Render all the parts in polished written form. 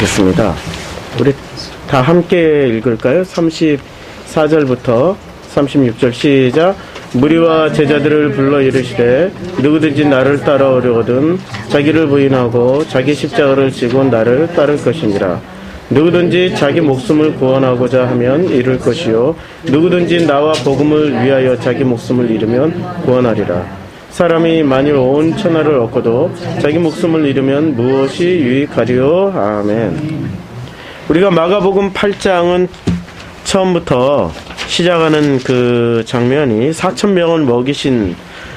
있습니다. 우리 다 함께 읽을까요? 34절부터 36절 시작. 무리와 제자들을 불러 이르시되 누구든지 나를 따라오려거든 자기를 부인하고 자기 십자가를 지고 나를 따를 것이니라. 누구든지 자기 목숨을 구원하고자 하면 잃을 것이요 누구든지 나와 복음을 위하여 자기 목숨을 잃으면 구원하리라. 사람이 만일 온 천하를 얻고도 자기 목숨을 잃으면 무엇이 유익하리요? 아멘. 우리가 마가복음 8장은 처음부터 시작하는 그 장면이 4,000명을 먹이신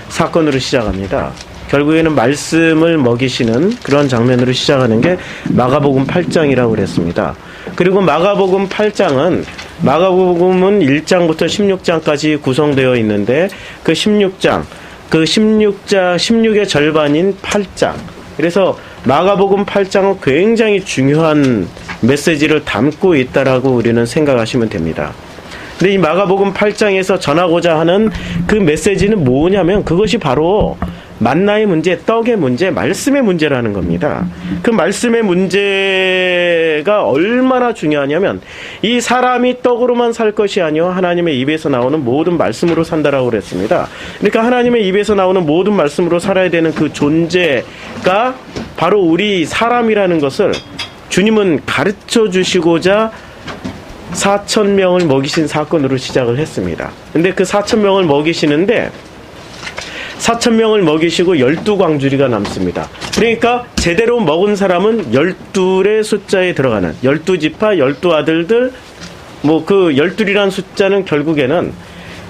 사건으로 시작합니다. 결국에는 말씀을 먹이시는 그런 장면으로 시작하는 게 마가복음 8장이라고 그랬습니다. 그리고 마가복음 8장은 마가복음은 1장부터 16장까지 구성되어 있는데 그 16의 절반인 8장. 그래서 마가복음 8장은 굉장히 중요한 메시지를 담고 있다라고 우리는 생각하시면 됩니다. 근데 이 마가복음 8장에서 전하고자 하는 그 메시지는 뭐냐면 그것이 바로 만나의 문제, 떡의 문제, 말씀의 문제라는 겁니다. 그 말씀의 문제가 얼마나 중요하냐면 이 사람이 떡으로만 살 것이 아니요 하나님의 입에서 나오는 모든 말씀으로 산다라고 그랬습니다. 그러니까 하나님의 입에서 나오는 모든 말씀으로 살아야 되는 그 존재가 바로 우리 사람이라는 것을 주님은 가르쳐 주시고자 4,000명을 먹이신 사건으로 시작을 했습니다. 근데 그 4,000명을 먹이시는데 4,000명을 먹이시고 12광주리가 남습니다. 그러니까 제대로 먹은 사람은 12의 숫자에 들어가는 12지파, 12아들들, 뭐 그 12이라는 숫자는 결국에는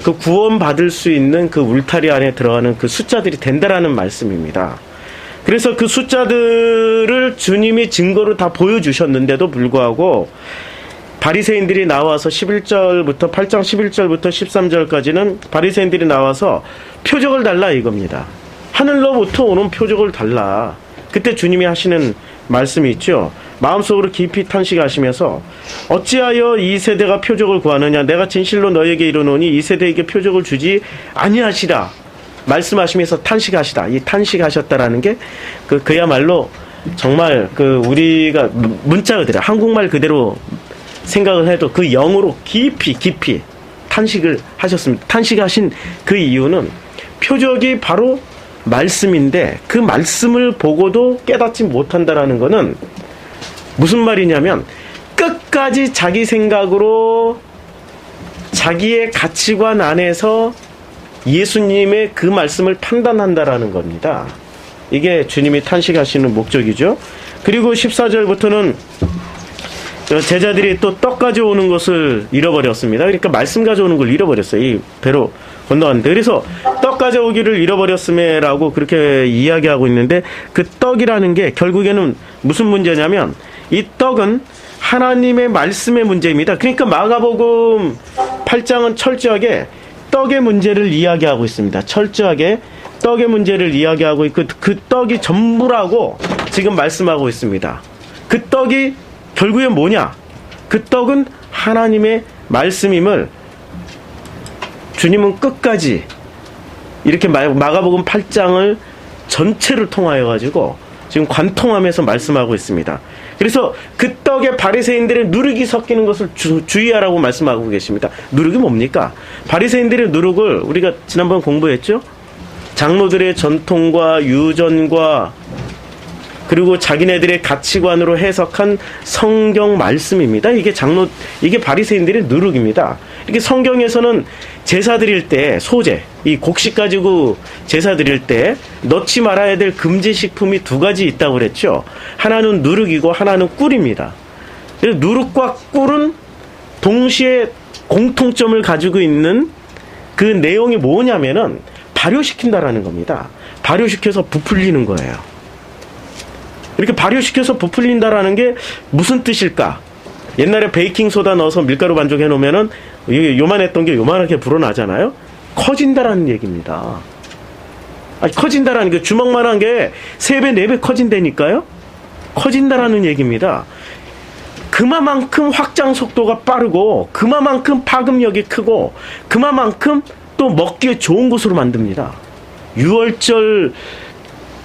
그 구원받을 수 있는 그 울타리 안에 들어가는 그 숫자들이 된다라는 말씀입니다. 그래서 그 숫자들을 주님이 증거로 다 보여주셨는데도 불구하고 바리새인들이 나와서 11절부터 8장 11절부터 13절까지는 바리새인들이 나와서 표적을 달라 이겁니다. 하늘로부터 오는 표적을 달라. 그때 주님이 하시는 말씀이 있죠. 마음속으로 깊이 탄식하시면서 어찌하여 이 세대가 표적을 구하느냐. 내가 진실로 너에게 이르노니 이 세대에게 표적을 주지 아니하시라. 말씀하시면서 탄식하시다. 이 탄식하셨다라는 게 그야말로 정말 우리가 문자 그대로 한국말 그대로 생각을 해도 그 영으로 깊이 탄식을 하셨습니다. 탄식하신 그 이유는 표적이 바로 말씀인데 그 말씀을 보고도 깨닫지 못한다라는 것은 무슨 말이냐면 끝까지 자기 생각으로 자기의 가치관 안에서 예수님의 그 말씀을 판단한다라는 겁니다. 이게 주님이 탄식하시는 목적이죠. 그리고 14절부터는 제자들이 또 떡 가져오는 것을 잃어버렸습니다. 그러니까 말씀 가져오는 걸 잃어버렸어요. 이 배로 건너갔는데. 그래서 떡 가져오기를 잃어버렸음에라고 그렇게 이야기하고 있는데 그 떡이라는 게 결국에는 무슨 문제냐면 이 떡은 하나님의 말씀의 문제입니다. 그러니까 마가복음 8장은 철저하게 떡의 문제를 이야기하고 있습니다. 철저하게 떡의 문제를 이야기하고 있고 그 떡이 전부라고 지금 말씀하고 있습니다. 그 떡이 결국엔 뭐냐? 그 떡은 하나님의 말씀임을 주님은 끝까지 이렇게 마가복음 8장을 전체를 통하여 가지고 지금 관통하면서 말씀하고 있습니다. 그래서 그 떡에 바리새인들의 누룩이 섞이는 것을 주의하라고 말씀하고 계십니다. 누룩이 뭡니까? 바리새인들의 누룩을 우리가 지난번 공부했죠? 장로들의 전통과 유전과 그리고 자기네들의 가치관으로 해석한 성경 말씀입니다. 이게 바리새인들의 누룩입니다. 이렇게 성경에서는 제사 드릴 때 소제, 이 곡식 가지고 제사 드릴 때 넣지 말아야 될 금지 식품이 두 가지 있다고 그랬죠. 하나는 누룩이고 하나는 꿀입니다. 그래서 누룩과 꿀은 동시에 공통점을 가지고 있는 그 내용이 뭐냐면은 발효시킨다라는 겁니다. 발효시켜서 부풀리는 거예요. 이렇게 발효시켜서 부풀린다라는 게 무슨 뜻일까? 옛날에 베이킹소다 넣어서 밀가루 반죽해 놓으면은 요만했던 게 요만하게 불어나잖아요? 커진다라는 얘기입니다. 커진다라는 게 주먹만한 게 3배, 4배 커진다니까요? 커진다라는 얘기입니다. 그만큼 확장 속도가 빠르고, 그만큼 파급력이 크고, 그만큼 또 먹기에 좋은 것으로 만듭니다. 유월절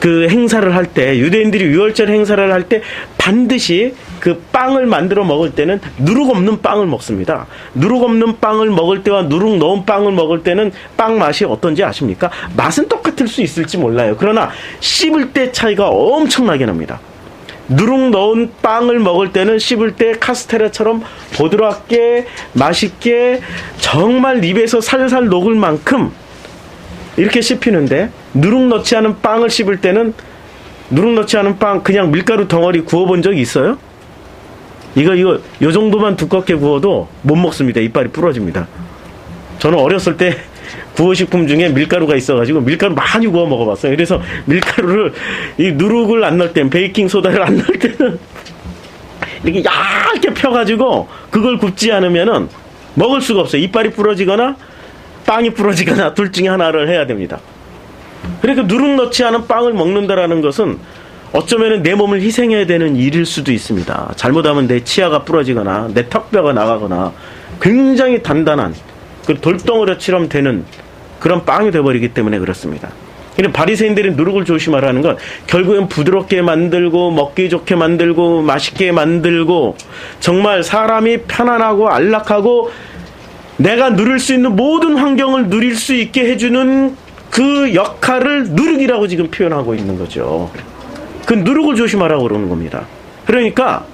그 행사를 할 때, 유대인들이 유월절 행사를 할 때 반드시 그 빵을 만들어 먹을 때는 누룩 없는 빵을 먹습니다. 누룩 없는 빵을 먹을 때와 누룩 넣은 빵을 먹을 때는 빵 맛이 어떤지 아십니까? 맛은 똑같을 수 있을지 몰라요. 그러나 씹을 때 차이가 엄청나게 납니다. 누룩 넣은 빵을 먹을 때는 씹을 때 카스테라처럼 부드럽게 맛있게 정말 입에서 살살 녹을 만큼 이렇게 씹히는데, 누룩 넣지 않은 빵을 씹을 때는, 누룩 넣지 않은 빵 그냥 밀가루 덩어리 구워본 적이 있어요? 이거 요 정도만 두껍게 구워도 못 먹습니다. 이빨이 부러집니다. 저는 어렸을 때 구호식품 중에 밀가루가 있어가지고 밀가루 많이 구워 먹어봤어요. 그래서 밀가루를, 이 누룩을 안 넣을 때는, 베이킹 소다를 안 넣을 때는 이렇게 얇게 펴가지고 그걸 굽지 않으면은 먹을 수가 없어요. 이빨이 부러지거나 빵이 부러지거나 둘 중에 하나를 해야 됩니다. 그러니까 누룩 넣지 않은 빵을 먹는다라는 것은 어쩌면 내 몸을 희생해야 되는 일일 수도 있습니다. 잘못하면 내 치아가 부러지거나 내 턱뼈가 나가거나 굉장히 단단한 그 돌덩어리처럼 되는 그런 빵이 되어버리기 때문에 그렇습니다. 그러니까 바리새인들이 누룩을 조심하라는 건 결국엔 부드럽게 만들고 먹기 좋게 만들고 맛있게 만들고 정말 사람이 편안하고 안락하고 내가 누릴 수 있는 모든 환경을 누릴 수 있게 해주는 그 역할을 누룩이라고 지금 표현하고 있는 거죠. 그 누룩을 조심하라고 그러는 겁니다. 그러니까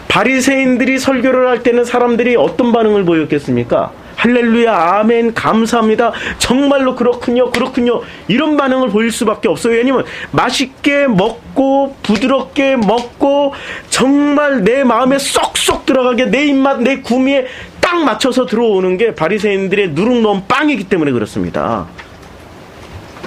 바리새인들이 설교를 할 때는 사람들이 어떤 반응을 보였겠습니까? 할렐루야, 아멘, 감사합니다, 정말로 그렇군요, 그렇군요, 이런 반응을 보일 수밖에 없어요. 왜냐면 맛있게 먹고 부드럽게 먹고 정말 내 마음에 쏙쏙 들어가게 내 입맛, 내 구미에 딱 맞춰서 들어오는 게 바리새인들의 누룩 넣은 빵이기 때문에 그렇습니다.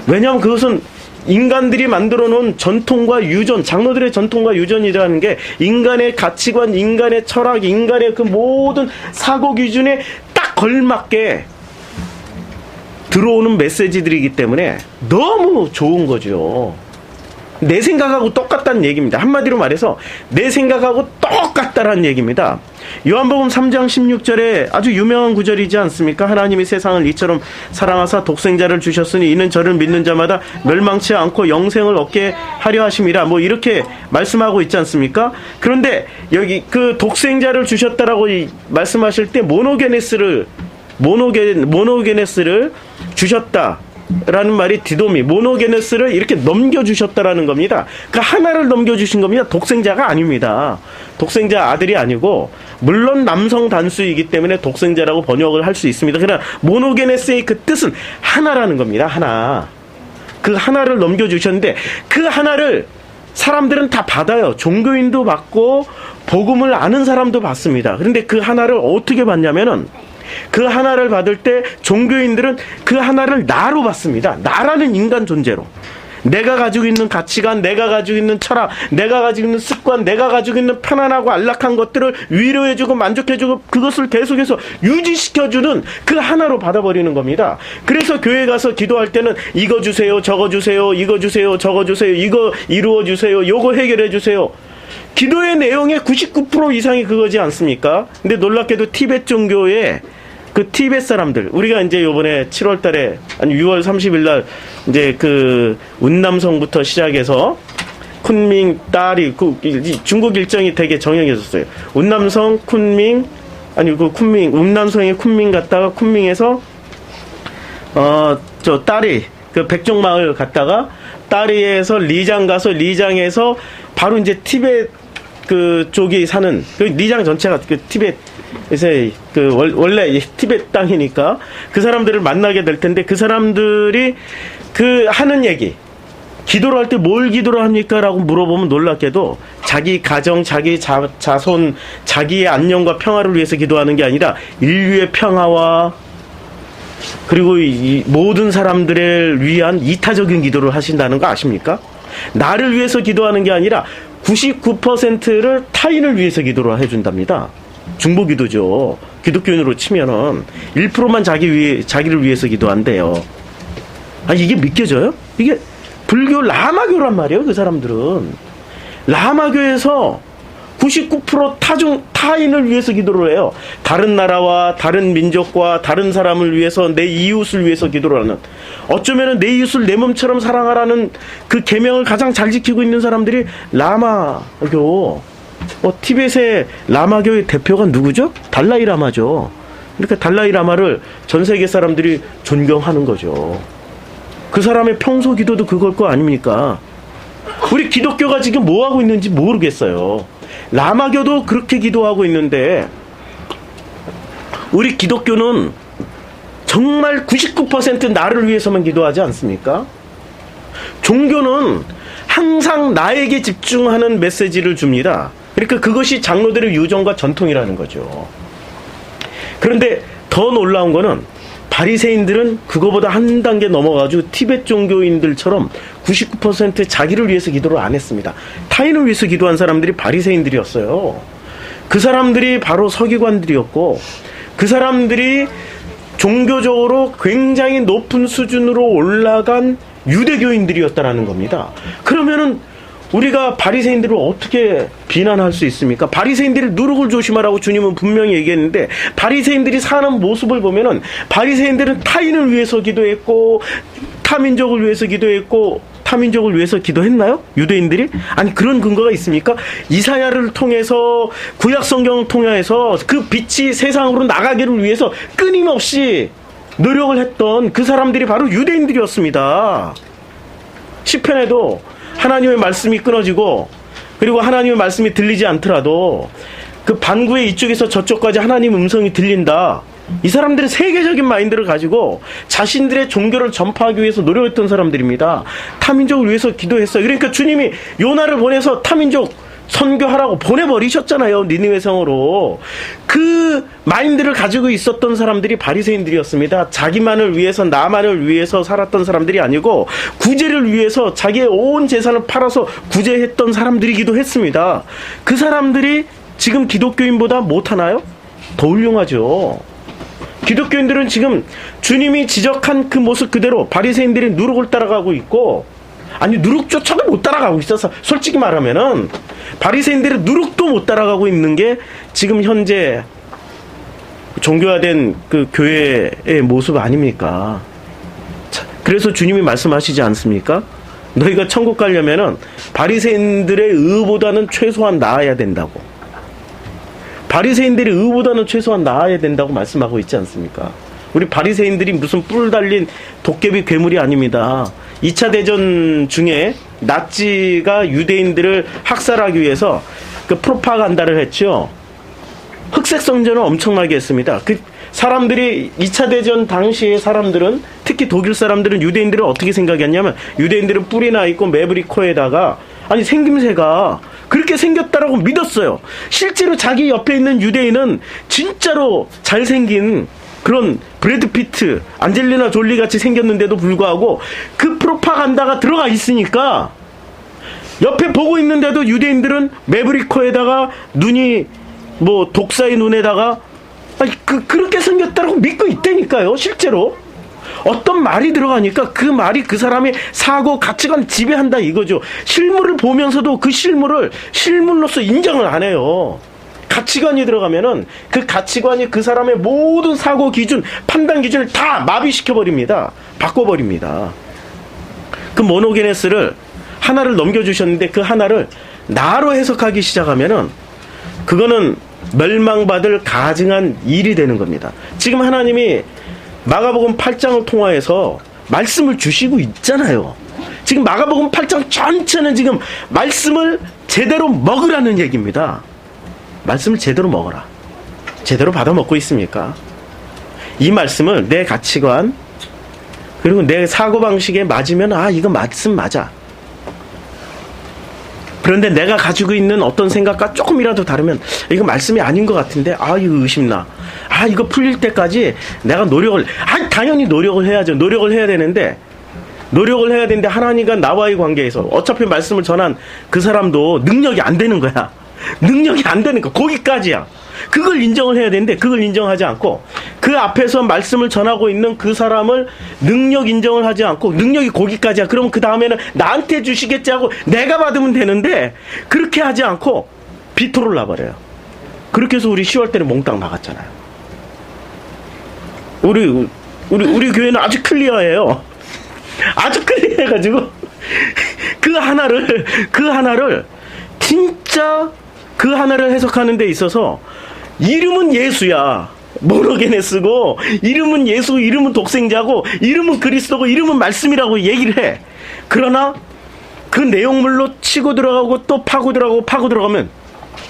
왜냐하면 그것은 인간들이 만들어 놓은 전통과 유전, 장로들의 전통과 유전이라는 게 인간의 가치관, 인간의 철학, 인간의 그 모든 사고 기준에 딱 걸맞게 들어오는 메시지들이기 때문에 너무 좋은 거죠. 내 생각하고 똑같다는 얘기입니다. 한마디로 말해서 내 생각하고 똑같다라는 얘기입니다. 요한복음 3장 16절에 아주 유명한 구절이지 않습니까? 하나님이 세상을 이처럼 사랑하사 독생자를 주셨으니 이는 저를 믿는 자마다 멸망치 않고 영생을 얻게 하려 하심이라, 뭐 이렇게 말씀하고 있지 않습니까? 그런데 여기 그 독생자를 주셨다라고 말씀하실 때 모노게네스를 주셨다 라는 말이 디도미, 모노게네스를 이렇게 넘겨주셨다라는 겁니다. 그 하나를 넘겨주신 겁니다. 독생자가 아닙니다. 독생자 아들이 아니고, 물론 남성 단수이기 때문에 독생자라고 번역을 할 수 있습니다. 그러나 모노게네스의 그 뜻은 하나라는 겁니다. 하나. 그 하나를 넘겨주셨는데 그 하나를 사람들은 다 받아요. 종교인도 받고 복음을 아는 사람도 받습니다. 그런데 그 하나를 어떻게 받냐면은, 그 하나를 받을 때 종교인들은 그 하나를 나로 받습니다. 나라는 인간 존재로. 내가 가지고 있는 가치관, 내가 가지고 있는 철학, 내가 가지고 있는 습관, 내가 가지고 있는 편안하고 안락한 것들을 위로해주고 만족해주고 그것을 계속해서 유지시켜주는 그 하나로 받아버리는 겁니다. 그래서 교회 가서 기도할 때는 이거 주세요, 저거 주세요, 이거 주세요, 저거 주세요, 이거 이루어주세요, 요거 해결해주세요. 기도의 내용의 99% 이상이 그거지 않습니까? 근데 놀랍게도 티베트 종교의 그 티베트 사람들, 우리가 이제 요번에 7월 달에, 아니 6월 30일 날 이제 그 운남성부터 시작해서 쿤밍, 딸이, 중국 일정이 되게 정해졌어요. 운남성, 쿤밍, 아니 그 쿤밍, 운남성에 쿤밍 갔다가 쿤밍에서 저 딸이 그 백종마을 갔다가 딸이에서 리장 가서 리장에서 바로 이제 티베트 그 쪽이 사는 그 리장 전체가 그 티베트에서 그 원래 티베트 땅이니까 그 사람들을 만나게 될 텐데, 그 사람들이 그 하는 얘기, 기도를 할 때 뭘 기도를 합니까? 라고 물어보면 놀랍게도 자기 가정, 자기 자손, 자기의 안녕과 평화를 위해서 기도하는 게 아니라 인류의 평화와 그리고 이 모든 사람들을 위한 이타적인 기도를 하신다는 거 아십니까? 나를 위해서 기도하는 게 아니라 99%를 타인을 위해서 기도를 해준답니다. 중보기도죠. 기독교인으로 치면은 1%만 자기를 위해서 기도한대요. 아, 이게 믿겨져요? 이게 불교 라마교란 말이에요. 그 사람들은 라마교에서 99% 타인을 위해서 기도를 해요. 다른 나라와 다른 민족과 다른 사람을 위해서, 내 이웃을 위해서 기도를 하는, 어쩌면 내 이웃을 내 몸처럼 사랑하라는 그 계명을 가장 잘 지키고 있는 사람들이 라마교, 티벳의 라마교의 대표가 누구죠? 달라이 라마죠. 그러니까 달라이 라마를 전 세계 사람들이 존경하는 거죠. 그 사람의 평소 기도도 그걸 거 아닙니까? 우리 기독교가 지금 뭐 하고 있는지 모르겠어요. 라마교도 그렇게 기도하고 있는데 우리 기독교는 정말 99% 나를 위해서만 기도하지 않습니까? 종교는 항상 나에게 집중하는 메시지를 줍니다. 그러니까 그것이 장로들의 유전과 전통이라는 거죠. 그런데 더 놀라운 거는 바리새인들은 그거보다 한 단계 넘어가지고 티벳 종교인들처럼 99% 자기를 위해서 기도를 안 했습니다. 타인을 위해서 기도한 사람들이 바리새인들이었어요. 그 사람들이 바로 서기관들이었고 그 사람들이 종교적으로 굉장히 높은 수준으로 올라간 유대교인들이었다라는 겁니다. 그러면은 우리가 바리새인들을 어떻게 비난할 수 있습니까? 바리새인들이 누룩을 조심하라고 주님은 분명히 얘기했는데 바리새인들이 사는 모습을 보면은 바리새인들은 타인을 위해서 기도했고 타민족을 위해서 기도했고 타민족을 위해서 기도했나요? 유대인들이? 아니 그런 근거가 있습니까? 이사야를 통해서 구약 성경을 통해서 그 빛이 세상으로 나가기를 위해서 끊임없이 노력을 했던 그 사람들이 바로 유대인들이었습니다. 시편에도 하나님의 말씀이 끊어지고 그리고 하나님의 말씀이 들리지 않더라도 그 반구의 이쪽에서 저쪽까지 하나님의 음성이 들린다. 이 사람들은 세계적인 마인드를 가지고 자신들의 종교를 전파하기 위해서 노력했던 사람들입니다. 타민족을 위해서 기도했어요. 그러니까 주님이 요나를 보내서 타민족 선교하라고 보내버리셨잖아요. 니느웨 성으로. 그 마인드를 가지고 있었던 사람들이 바리새인들이었습니다. 자기만을 위해서 나만을 위해서 살았던 사람들이 아니고 구제를 위해서 자기의 온 재산을 팔아서 구제했던 사람들이기도 했습니다. 그 사람들이 지금 기독교인보다 못하나요? 더 훌륭하죠. 기독교인들은 지금 주님이 지적한 그 모습 그대로 바리새인들이 누룩을 따라가고 있고 아니 누룩조차도 못 따라가고 있어서 솔직히 말하면은 바리새인들이 누룩도 못 따라가고 있는 게 지금 현재 종교화된 그 교회의 모습 아닙니까? 그래서 주님이 말씀하시지 않습니까? 너희가 천국 가려면은 바리새인들의 의보다는 최소한 나아야 된다고. 바리새인들의 의보다는 최소한 나아야 된다고 말씀하고 있지 않습니까? 우리 바리새인들이 무슨 뿔 달린 도깨비 괴물이 아닙니다. 2차 대전 중에 나치가 유대인들을 학살하기 위해서 그 프로파간다를 했죠. 흑색 성전을 엄청나게 했습니다. 그 사람들이 2차 대전 당시의 사람들은 특히 독일 사람들은 유대인들을 어떻게 생각했냐면 유대인들은 뿔이 나 있고 매부리 코에다가 아니 생김새가 그렇게 생겼다라고 믿었어요. 실제로 자기 옆에 있는 유대인은 진짜로 잘생긴 그런 브래드 피트, 안젤리나 졸리 같이 생겼는데도 불구하고 그 프로파간다가 들어가 있으니까 옆에 보고 있는데도 유대인들은 매브리코에다가 눈이 뭐 독사의 눈에다가 아니 그렇게 생겼다라고 믿고 있다니까요. 실제로 어떤 말이 들어가니까 그 말이 그 사람의 사고 가치관 지배한다 이거죠. 실물을 보면서도 그 실물을 실물로서 인정을 안 해요. 가치관이 들어가면은 그 가치관이 그 사람의 모든 사고 기준, 판단 기준을 다 마비시켜버립니다. 바꿔버립니다. 그 모노게네스를 하나를 넘겨주셨는데 그 하나를 나로 해석하기 시작하면은 그거는 멸망받을 가증한 일이 되는 겁니다. 지금 하나님이 마가복음 8장을 통하여서 말씀을 주시고 있잖아요. 지금 마가복음 8장 전체는 지금 말씀을 제대로 먹으라는 얘기입니다. 말씀을 제대로 먹어라. 제대로 받아 먹고 있습니까? 이 말씀을 내 가치관 그리고 내 사고방식에 맞으면 아 이거 말씀 맞아. 그런데 내가 가지고 있는 어떤 생각과 조금이라도 다르면 이거 말씀이 아닌 것 같은데 아 이거 의심나. 아 이거 풀릴 때까지 내가 노력을 당연히 노력을 해야죠. 노력을 해야 되는데 하나님과 나와의 관계에서 어차피 말씀을 전한 그 사람도 능력이 안 되는 거야. 능력이 안 되는 거 거기까지야. 그걸 인정을 해야 되는데 그걸 인정하지 않고 그 앞에서 말씀을 전하고 있는 그 사람을 능력 인정을 하지 않고 능력이 거기까지야. 그럼 그 다음에는 나한테 주시겠지 하고 내가 받으면 되는데 그렇게 하지 않고 비토를 놔버려요. 그렇게 해서 우리 10월 때는 몽땅 나갔잖아요. 우리 교회는 아주 클리어해요. 아주 클리어해가지고 그 하나를 진짜 그 하나를 해석하는 데 있어서 이름은 예수야. 모르게네 쓰고, 이름은 예수, 이름은 독생자고, 이름은 그리스도고, 이름은 말씀이라고 얘기를 해. 그러나 그 내용물로 치고 들어가고 또 파고 들어가면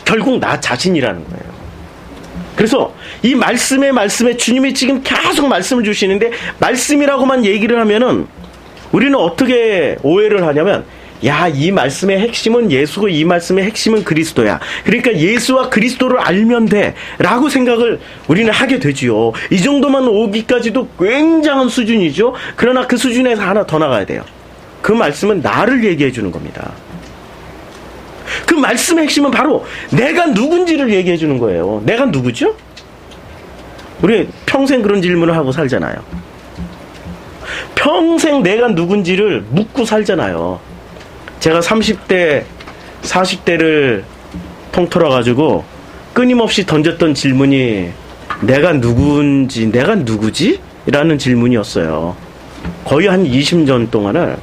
결국 나 자신이라는 거예요. 그래서 이 말씀에 주님이 지금 계속 말씀을 주시는데, 말씀이라고만 얘기를 하면은 우리는 어떻게 오해를 하냐면, 야, 이 말씀의 핵심은 예수고 이 말씀의 핵심은 그리스도야. 그러니까 예수와 그리스도를 알면 돼 라고 생각을 우리는 하게 되지요. 이 정도만 오기까지도 굉장한 수준이죠. 그러나 그 수준에서 하나 더 나가야 돼요. 그 말씀은 나를 얘기해 주는 겁니다. 그 말씀의 핵심은 바로 내가 누군지를 얘기해 주는 거예요. 내가 누구죠? 우리 평생 그런 질문을 하고 살잖아요. 평생 내가 누군지를 묻고 살잖아요. 제가 30대, 40대를 통틀어가지고 끊임없이 던졌던 질문이 내가 누군지, 내가 누구지? 라는 질문이었어요. 거의 한 20년 동안을.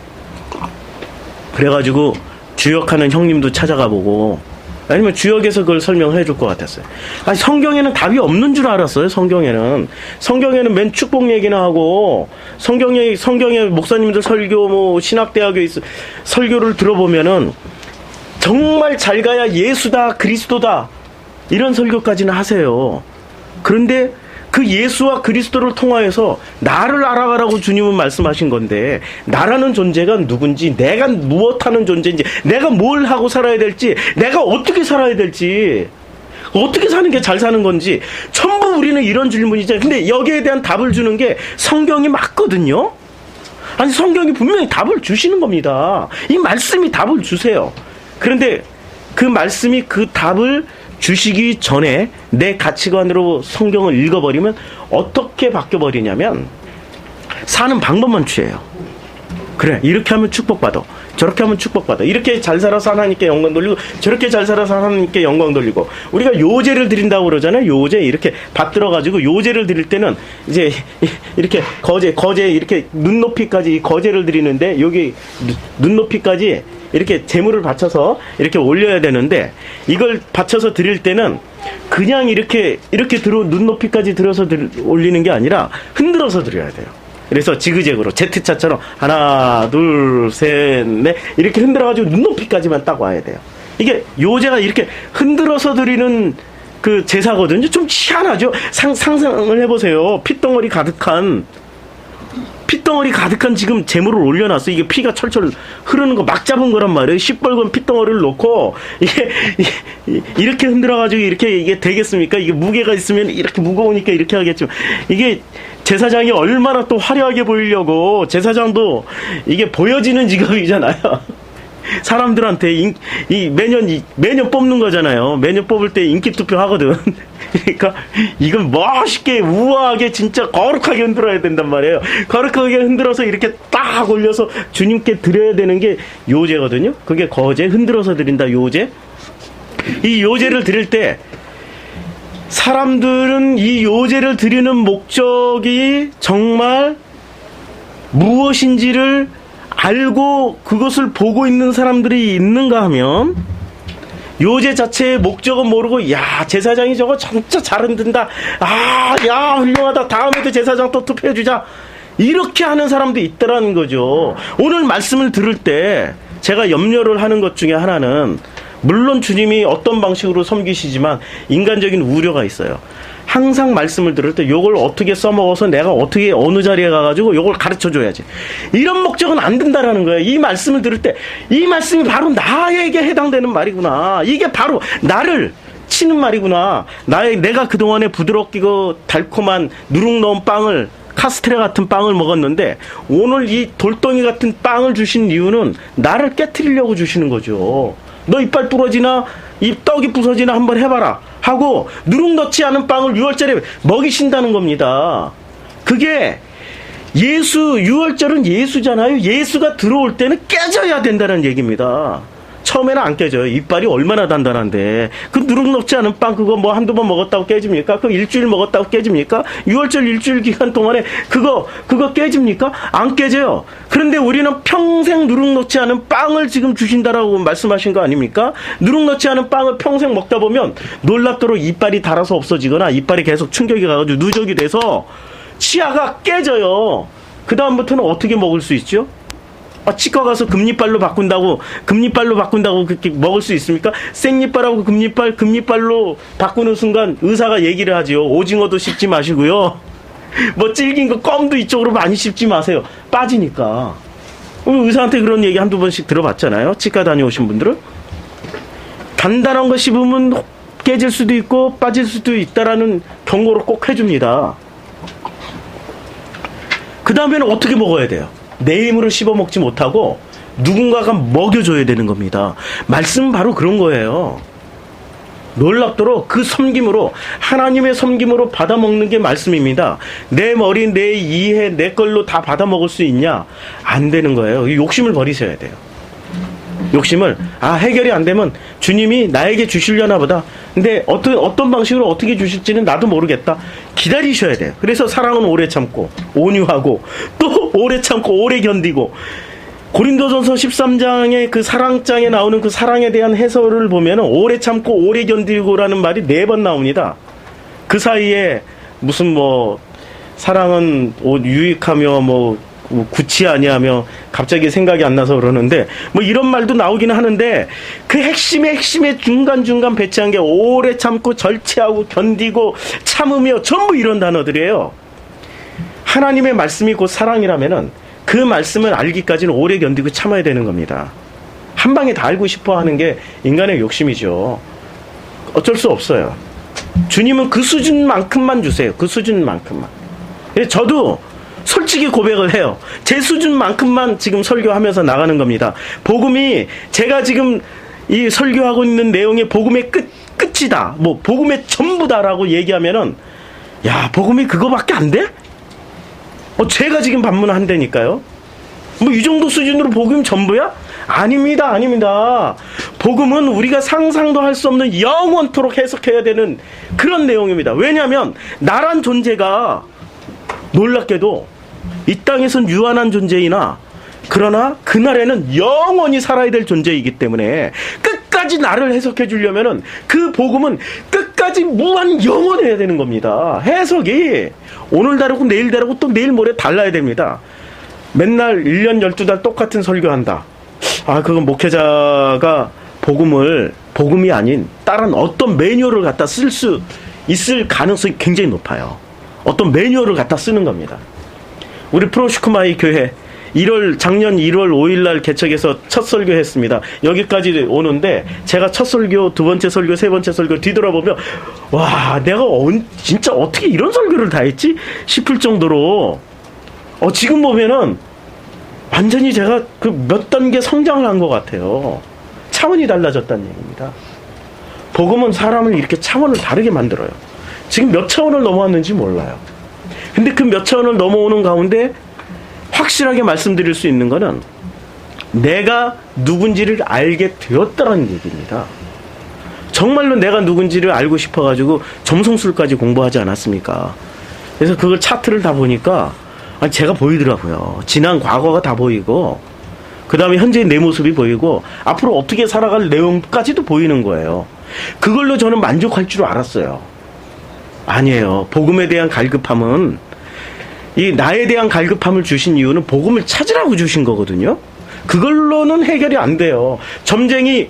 그래가지고 주역하는 형님도 찾아가 보고, 아니면 주역에서 그걸 설명해 줄 것 같았어요. 아니, 성경에는 답이 없는 줄 알았어요. 성경에는 맨 축복 얘기나 하고, 성경에 목사님들 설교, 뭐 신학대학에 있어 설교를 들어보면은 정말 잘 가야 예수다, 그리스도다 이런 설교까지는 하세요. 그런데 그 예수와 그리스도를 통하여서 나를 알아가라고 주님은 말씀하신 건데, 나라는 존재가 누군지, 내가 무엇하는 존재인지, 내가 뭘 하고 살아야 될지, 내가 어떻게 살아야 될지, 어떻게 사는 게 잘 사는 건지 전부 우리는 이런 질문이잖아요. 근데 여기에 대한 답을 주는 게 성경이 맞거든요. 아니, 성경이 분명히 답을 주시는 겁니다. 이 말씀이 답을 주세요. 그런데 그 말씀이 그 답을 주시기 전에 내 가치관으로 성경을 읽어버리면 어떻게 바뀌어버리냐면, 사는 방법만 취해요. 그래, 이렇게 하면 축복받아, 저렇게 하면 축복받아, 이렇게 잘 살아서 하나님께 영광 돌리고, 저렇게 잘 살아서 하나님께 영광 돌리고. 우리가 요제를 드린다고 그러잖아요. 요제 이렇게 받들어가지고 요제를 드릴 때는 이제 이렇게 거제 이렇게 눈높이까지 거제를 드리는데, 여기 눈높이까지 이렇게 재물을 받쳐서 이렇게 올려야 되는데, 이걸 받쳐서 드릴 때는 그냥 이렇게 눈높이까지 들어서 올리는 게 아니라 흔들어서 드려야 돼요. 그래서 지그재그로 Z자처럼 하나, 둘, 셋, 넷 이렇게 흔들어가지고 눈높이까지만 딱 와야 돼요. 이게 요제가 이렇게 흔들어서 드리는 그 제사거든요. 좀 희한하죠. 상상을 해보세요. 핏덩어리 가득한 지금 재물을 올려놨어. 이게 피가 철철 흐르는 거 막 잡은 거란 말이에요. 시뻘건 핏덩어리를 놓고 이게 이렇게 흔들어가지고 이게 되겠습니까? 이게 무게가 있으면 이렇게 무거우니까 이렇게 하겠죠. 이게 제사장이 얼마나 또 화려하게 보이려고, 제사장도 이게 보여지는 직업이잖아요. 사람들한테 매년 뽑는 거잖아요. 매년 뽑을 때 인기 투표 하거든. 그러니까 이건 멋있게 우아하게 진짜 거룩하게 흔들어야 된단 말이에요. 거룩하게 흔들어서 이렇게 딱 올려서 주님께 드려야 되는 게 요제거든요. 그게 거제, 흔들어서 드린다, 요제. 이 요제를 드릴 때 사람들은 이 요제를 드리는 목적이 정말 무엇인지를 알고 그것을 보고 있는 사람들이 있는가 하면, 요제 자체의 목적은 모르고, 야, 제사장이 저거 진짜 잘 흔든다, 야, 훌륭하다, 다음에도 제사장 또 투표해주자, 이렇게 하는 사람도 있더라는 거죠. 오늘 말씀을 들을 때 제가 염려를 하는 것 중에 하나는, 물론 주님이 어떤 방식으로 섬기시지만 인간적인 우려가 있어요. 항상 말씀을 들을 때 요걸 어떻게 써먹어서 내가 어떻게 어느 자리에 가가지고 요걸 가르쳐줘야지, 이런 목적은 안 된다라는 거예요. 이 말씀을 들을 때 이 말씀이 바로 나에게 해당되는 말이구나, 이게 바로 나를 치는 말이구나, 내가 그동안에 부드럽고 달콤한 누룩 넣은 빵을, 카스테라 같은 빵을 먹었는데 오늘 이 돌덩이 같은 빵을 주신 이유는 나를 깨트리려고 주시는 거죠. 너 이빨 부러지나 이 떡이 부서지나 한번 해봐라 하고 누룩 넣지 않은 빵을 6월절에 먹이신다는 겁니다. 그게 예수, 6월절은 예수잖아요. 예수가 들어올 때는 깨져야 된다는 얘기입니다. 처음에는 안 깨져요. 이빨이 얼마나 단단한데. 그 누룩 녹지 않은 빵 그거 뭐 한두 번 먹었다고 깨집니까? 그 일주일 먹었다고 깨집니까? 6월절 일주일 기간 동안에 그거 깨집니까? 안 깨져요. 그런데 우리는 평생 누룩 녹지 않은 빵을 지금 주신다라고 말씀하신 거 아닙니까? 누룩 녹지 않은 빵을 평생 먹다 보면 놀랍도록 이빨이 닳아서 없어지거나 이빨이 계속 충격이 가가지고 누적이 돼서 치아가 깨져요. 그 다음부터는 어떻게 먹을 수 있죠? 치과 가서 금리빨로 바꾼다고 그렇게 먹을 수 있습니까? 생리빨하고 금리빨로 바꾸는 순간 의사가 얘기를 하지요. 오징어도 씹지 마시고요. 뭐 질긴 거 껌도 이쪽으로 많이 씹지 마세요. 빠지니까. 의사한테 그런 얘기 한두 번씩 들어봤잖아요. 치과 다녀오신 분들은. 단단한 거 씹으면 깨질 수도 있고 빠질 수도 있다라는 경고를 꼭 해줍니다. 그 다음에는 어떻게 먹어야 돼요? 내 힘으로 씹어 먹지 못하고 누군가가 먹여줘야 되는 겁니다. 말씀은 바로 그런 거예요. 놀랍도록 그 섬김으로, 하나님의 섬김으로 받아먹는 게 말씀입니다. 내 머리, 내 이해, 내 걸로 다 받아먹을 수 있냐? 안 되는 거예요. 욕심을 버리셔야 돼요. 욕심을, 해결이 안 되면 주님이 나에게 주시려나 보다. 근데 어떤 방식으로 어떻게 주실지는 나도 모르겠다. 기다리셔야 돼요. 그래서 사랑은 오래 참고, 온유하고, 또 오래 참고, 오래 견디고. 고린도전서 13장의 그 사랑장에 나오는 그 사랑에 대한 해설을 보면 오래 참고, 오래 견디고라는 말이 4번 나옵니다. 그 사이에 무슨 사랑은 유익하며 구치 아니하며 갑자기 생각이 안 나서 그러는데 이런 말도 나오기는 하는데 그 핵심의 중간중간 배치한 게 오래 참고 절제하고 견디고 참으며 전부 이런 단어들이에요. 하나님의 말씀이 곧 사랑이라면은 그 말씀을 알기까지는 오래 견디고 참아야 되는 겁니다. 한 방에 다 알고 싶어 하는 게 인간의 욕심이죠. 어쩔 수 없어요. 주님은 그 수준만큼만 주세요. 그 수준만큼만. 저도 솔직히 고백을 해요. 제 수준만큼만 지금 설교하면서 나가는 겁니다. 복음이 제가 지금 이 설교하고 있는 내용이 복음의 끝이다. 복음의 전부다라고 얘기하면은 복음이 그거밖에 안 돼? 제가 지금 반문한다니까요. 이 정도 수준으로 복음이 전부야? 아닙니다. 복음은 우리가 상상도 할 수 없는 영원토록 해석해야 되는 그런 내용입니다. 왜냐하면 나란 존재가 놀랍게도 이 땅에선 유한한 존재이나 그러나 그날에는 영원히 살아야 될 존재이기 때문에 끝까지 나를 해석해 주려면은 그 복음은 끝까지 무한 영원해야 되는 겁니다. 해석이 오늘 다르고 내일 다르고 또 내일 모레 달라야 됩니다. 맨날 1년 12달 똑같은 설교한다. 그건 목회자가 복음이 아닌 다른 어떤 매뉴얼을 갖다 쓸 수 있을 가능성이 굉장히 높아요. 어떤 매뉴얼을 갖다 쓰는 겁니다. 우리 프로슈크마이 교회 작년 1월 5일날 개척해서 첫 설교했습니다. 여기까지 오는데 제가 첫 설교, 두 번째 설교, 세 번째 설교 뒤돌아보면 내가 진짜 어떻게 이런 설교를 다 했지? 싶을 정도로 지금 보면은 완전히 제가 그 몇 단계 성장을 한 것 같아요. 차원이 달라졌다는 얘기입니다. 복음은 사람을 이렇게 차원을 다르게 만들어요. 지금 몇 차원을 넘어왔는지 몰라요. 근데 그 몇 차원을 넘어오는 가운데 확실하게 말씀드릴 수 있는 거는 내가 누군지를 알게 되었다는 얘기입니다. 정말로 내가 누군지를 알고 싶어가지고 점성술까지 공부하지 않았습니까? 그래서 그걸 차트를 다 보니까 제가 보이더라고요. 지난 과거가 다 보이고 그 다음에 현재의 내 모습이 보이고 앞으로 어떻게 살아갈 내용까지도 보이는 거예요. 그걸로 저는 만족할 줄 알았어요. 아니에요. 복음에 대한 갈급함은 이 나에 대한 갈급함을 주신 이유는 복음을 찾으라고 주신 거거든요. 그걸로는 해결이 안 돼요. 점쟁이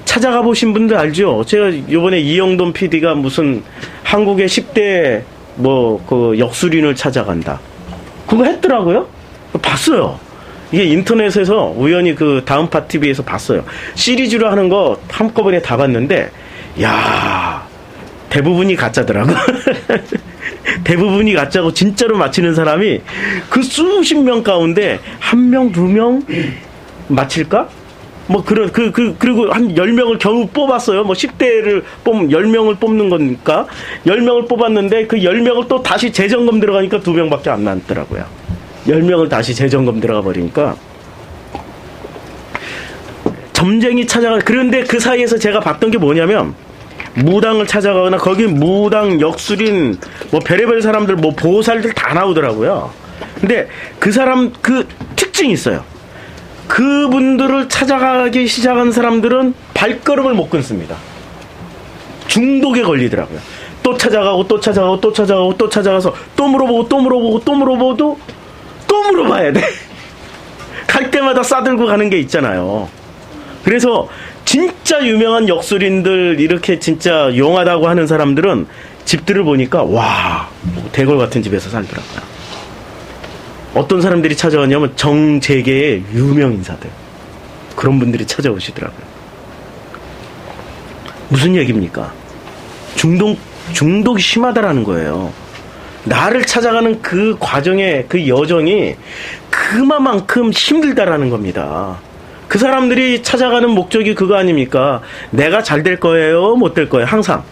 찾아가 보신 분들 알죠? 제가 이번에 이영돈 PD가 무슨 한국의 10대 그 역술인을 찾아간다. 그거 했더라고요. 봤어요. 이게 인터넷에서 우연히 그 다음파 TV에서 봤어요. 시리즈로 하는 거 한꺼번에 다 봤는데 대부분이 가짜더라고. 대부분이 가짜고 진짜로 맞히는 사람이 그 수십 명 가운데 한 명, 두 명 맞힐까? 그리고 한 10명을 겨우 뽑았어요. 10대를 뽑으면 10명을 뽑는 거니까 10명을 뽑았는데 그 10명을 또 다시 재점검 들어가니까 2명밖에 안 남더라고요. 10명을 다시 재점검 들어가 버리니까 점쟁이 찾아가. 그런데 그 사이에서 제가 봤던 게 뭐냐면 무당을 찾아가거나 거기 무당, 역술인, 뭐 별의별 사람들, 뭐 보살들 다 나오더라고요. 근데 그 사람 그 특징이 있어요. 그분들을 찾아가기 시작한 사람들은 발걸음을 못 끊습니다. 중독에 걸리더라고요. 또 찾아가고 또 찾아가고 또 찾아가고 또 찾아가서 또 물어보고 또 물어보고 또 물어보고 또 물어봐야 돼. 갈 때마다 싸들고 가는 게 있잖아요. 그래서 진짜 유명한 역술인들, 이렇게 진짜 용하다고 하는 사람들은 집들을 보니까 와, 대궐 같은 집에서 살더라고요. 어떤 사람들이 찾아왔냐면 정재계의 유명 인사들, 그런 분들이 찾아오시더라고요. 무슨 얘기입니까? 중독이 심하다라는 거예요. 나를 찾아가는 그 과정의 그 여정이 그만큼 힘들다라는 겁니다. 그 사람들이 찾아가는 목적이 그거 아닙니까? 내가 잘 될 거예요, 못 될 거예요? 항상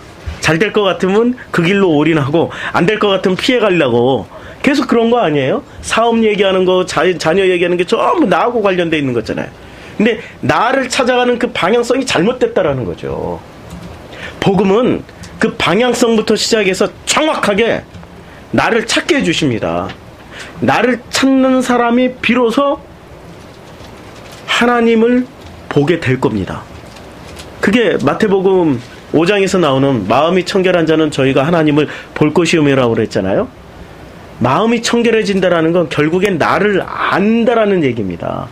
잘 될 것 같으면 그 길로 올인하고 안 될 것 같으면 피해 가려고 계속 그런 거 아니에요? 사업 얘기하는 거, 자녀 얘기하는 게 전부 나하고 관련돼 있는 거잖아요. 근데 나를 찾아가는 그 방향성이 잘못됐다라는 거죠. 복음은 그 방향성부터 시작해서 정확하게 나를 찾게 해주십니다. 나를 찾는 사람이 비로소 하나님을 보게 될 겁니다. 그게 마태복음 5장에서 나오는 마음이 청결한 자는 저희가 하나님을 볼 것이오며라고 그랬잖아요. 마음이 청결해진다라는 건 결국엔 나를 안다라는 얘기입니다.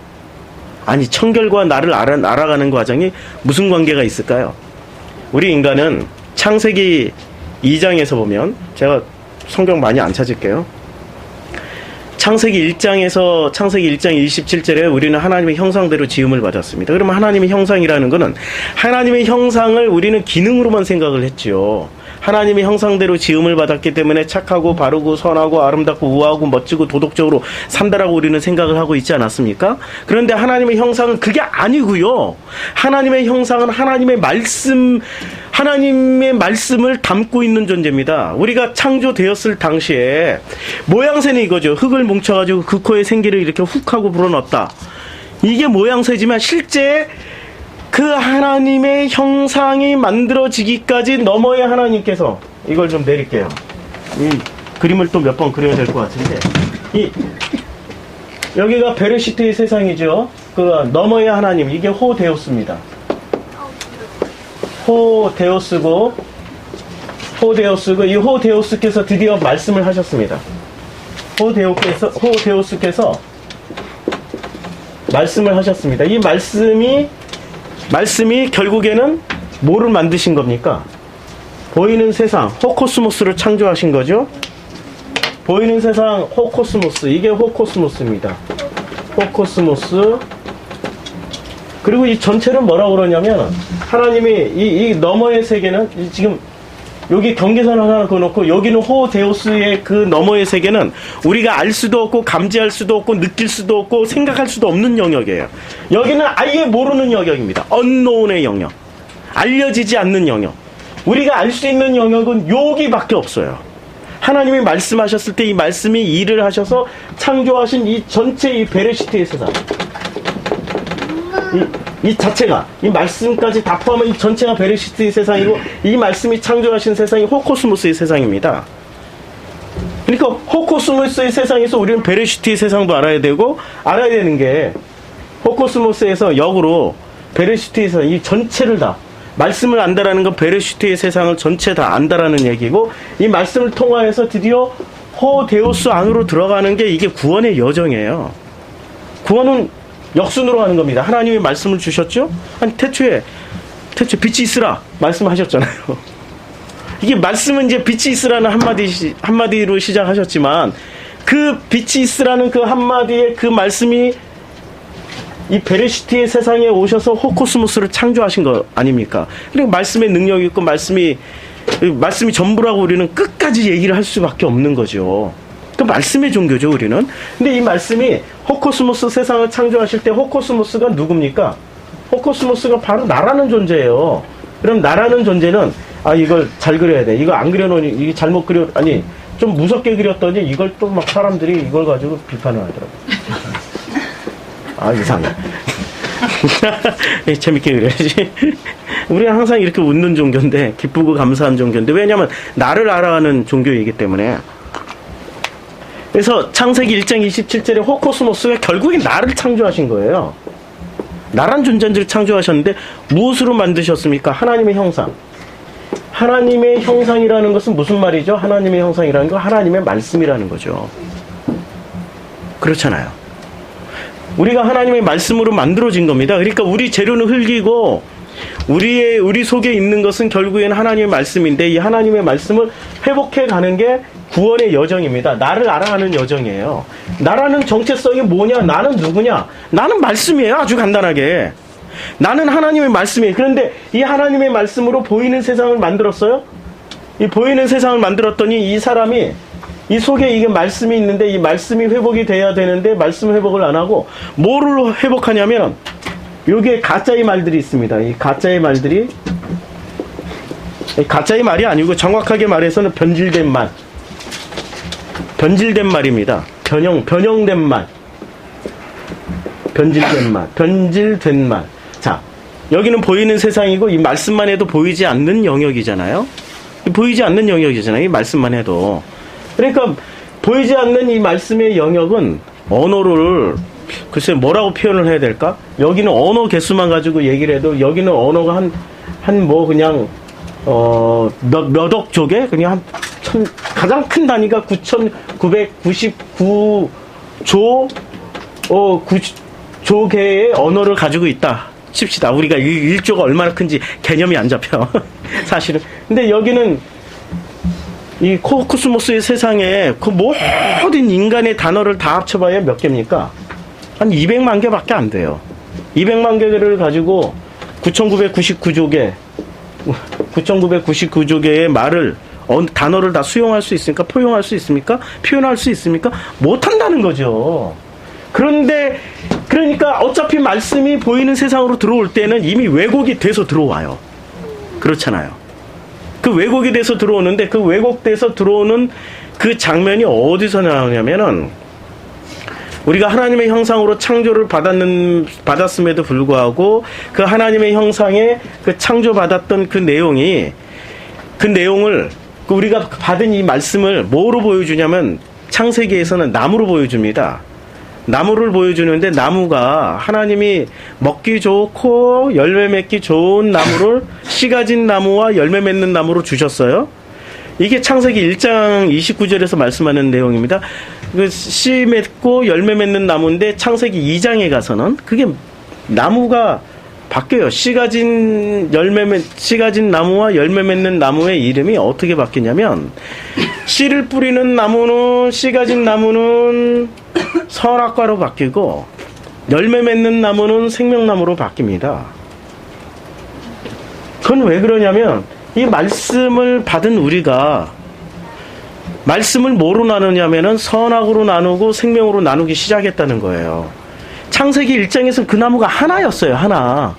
아니, 청결과 나를 알아가는 과정이 무슨 관계가 있을까요? 우리 인간은 창세기 2장에서 보면, 제가 성경 많이 안 찾을게요. 창세기 1장 27절에 우리는 하나님의 형상대로 지음을 받았습니다. 그러면 하나님의 형상이라는 것은 하나님의 형상을 우리는 기능으로만 생각을 했지요. 하나님의 형상대로 지음을 받았기 때문에 착하고 바르고 선하고 아름답고 우아하고 멋지고 도덕적으로 산다라고 우리는 생각을 하고 있지 않았습니까? 그런데 하나님의 형상은 그게 아니고요. 하나님의 형상은 하나님의 말씀을 담고 있는 존재입니다. 우리가 창조되었을 당시에 모양새는 이거죠. 흙을 뭉쳐가지고 그 코에 생기를 이렇게 훅 하고 불어넣었다. 이게 모양새지만 실제 그 하나님의 형상이 만들어지기까지 너머의 하나님께서, 이걸 좀 내릴게요. 이 그림을 또 몇 번 그려야 될 것 같은데, 여기가 베르시트의 세상이죠. 그 너머의 하나님, 이게 호데우스입니다. 호데우스고 이 호데우스께서 드디어 말씀을 하셨습니다. 호데우스께서 말씀을 하셨습니다. 이 말씀이 결국에는 뭐를 만드신 겁니까? 보이는 세상, 호코스모스를 창조하신 거죠? 보이는 세상, 호코스모스. 이게 호코스모스입니다. 호코스모스. 그리고 이 전체를 뭐라고 그러냐면, 하나님이 이 너머의 세계는, 지금 여기 경계선 하나 그어놓고 여기는 호데우스의 그 너머의 세계는 우리가 알 수도 없고 감지할 수도 없고 느낄 수도 없고 생각할 수도 없는 영역이에요. 여기는 아예 모르는 영역입니다. unknown의 영역, 알려지지 않는 영역. 우리가 알 수 있는 영역은 여기밖에 없어요. 하나님이 말씀하셨을 때 이 말씀이 일을 하셔서 창조하신 이 전체 이 베레시트의 세상, 이 자체가, 이 말씀까지 다 포함한 이 전체가 베레시트의 세상이고, 이 말씀이 창조하신 세상이 호코스모스의 세상입니다. 그러니까 호코스모스의 세상에서 우리는 베레시트의 세상도 알아야 되고, 알아야 되는 게 호코스모스에서 역으로 베레시트의 세상, 이 전체를 다, 말씀을 안다라는 건 베레시트의 세상을 전체 다 안다라는 얘기고, 이 말씀을 통하여서 드디어 호데우스 안으로 들어가는 게 이게 구원의 여정이에요. 구원은 역순으로 하는 겁니다. 하나님이 말씀을 주셨죠? 아니, 태초에 빛이 있으라 말씀하셨잖아요. 이게 말씀은 이제 빛이 있으라는 한마디로 시작하셨지만, 그 빛이 있으라는 그 한마디의 그 말씀이 이 베레시트의 세상에 오셔서 호코스모스를 창조하신 거 아닙니까? 그러니까 말씀의 능력이 있고 말씀이 전부라고 우리는 끝까지 얘기를 할 수밖에 없는 거죠. 그 말씀의 종교죠, 우리는. 근데 이 말씀이 호코스모스 세상을 창조하실 때 호코스모스가 누굽니까? 호코스모스가 바로 나라는 존재예요. 그럼 나라는 존재는, 아, 이걸 잘 그려야 돼. 이거 안 그려놓으니, 이게 잘못 아니, 좀 무섭게 그렸더니 이걸 또 막 사람들이 이걸 가지고 비판을 하더라고요. 아, 이상해. 재밌게 그래야지. 우리는 항상 이렇게 웃는 종교인데, 기쁘고 감사한 종교인데, 왜냐면 나를 알아가는 종교이기 때문에. 그래서 창세기 1장 27절에 호코스모스가 결국에 나를 창조하신 거예요. 나란 존재를 창조하셨는데 무엇으로 만드셨습니까? 하나님의 형상. 하나님의 형상이라는 것은 무슨 말이죠? 하나님의 형상이라는 건 하나님의 말씀이라는 거죠. 그렇잖아요. 우리가 하나님의 말씀으로 만들어진 겁니다. 그러니까 우리 재료는 흙이고 우리 속에 있는 것은 결국에는 하나님의 말씀인데, 이 하나님의 말씀을 회복해 가는 게 구원의 여정입니다. 나를 알아가는 여정이에요. 나라는 정체성이 뭐냐? 나는 누구냐? 나는 말씀이에요. 아주 간단하게. 나는 하나님의 말씀이에요. 그런데 이 하나님의 말씀으로 보이는 세상을 만들었어요? 이 보이는 세상을 만들었더니 이 사람이, 이 속에 이게 말씀이 있는데 이 말씀이 회복이 돼야 되는데 말씀 회복을 안 하고 뭐를 회복하냐면, 여기에 가짜의 말들이 있습니다. 이 가짜의 말들이, 가짜의 말이 아니고 정확하게 말해서는 변질된 말. 변질된 말입니다. 변형된 말. 변질된 말. 변질된 말. 자, 여기는 보이는 세상이고 이 말씀만 해도 보이지 않는 영역이잖아요. 보이지 않는 영역이잖아요. 이 말씀만 해도. 그러니까 보이지 않는 이 말씀의 영역은 언어를, 글쎄 뭐라고 표현을 해야 될까? 여기는 언어 개수만 가지고 얘기를 해도 여기는 언어가 그냥 몇 억 조개? 그냥 가장 큰 단위가 9,999조 조개의 언어를 가지고 있다 칩시다. 우리가 1조가 얼마나 큰지 개념이 안 잡혀. 사실은. 근데 여기는 이 코스모스의 세상에 그 모든 인간의 단어를 다 합쳐봐야 몇 개입니까? 한 200만 개밖에 안 돼요. 200만 개를 가지고 9,999조개 9,999조개의 말을, 단어를 다 수용할 수 있습니까? 포용할 수 있습니까? 표현할 수 있습니까? 못한다는 거죠. 그러니까 어차피 말씀이 보이는 세상으로 들어올 때는 이미 왜곡이 돼서 들어와요. 그렇잖아요. 그 왜곡이 돼서 들어오는데, 그 왜곡돼서 들어오는 그 장면이 어디서 나오냐면은, 우리가 하나님의 형상으로 창조를 받았음에도 불구하고 그 하나님의 형상에 그 창조받았던 그 내용을 우리가 받은 이 말씀을 뭐로 보여주냐면, 창세기에서는 나무로 보여줍니다. 나무를 보여주는데, 나무가 하나님이 먹기 좋고 열매 맺기 좋은 나무를 씨 가진 나무와 열매 맺는 나무로 주셨어요. 이게 창세기 1장 29절에서 말씀하는 내용입니다. 씨 맺고 열매 맺는 나무인데, 창세기 2장에 가서는 그게 나무가 바뀌어요. 씨 가진 나무와 열매 맺는 나무의 이름이 어떻게 바뀌냐면, 씨를 뿌리는 나무는, 씨 가진 나무는 선악과로 바뀌고, 열매 맺는 나무는 생명나무로 바뀝니다. 그건 왜 그러냐면, 이 말씀을 받은 우리가 말씀을 뭐로 나누냐면은 선악으로 나누고 생명으로 나누기 시작했다는 거예요. 창세기 1장에서는 그 나무가 하나였어요. 하나.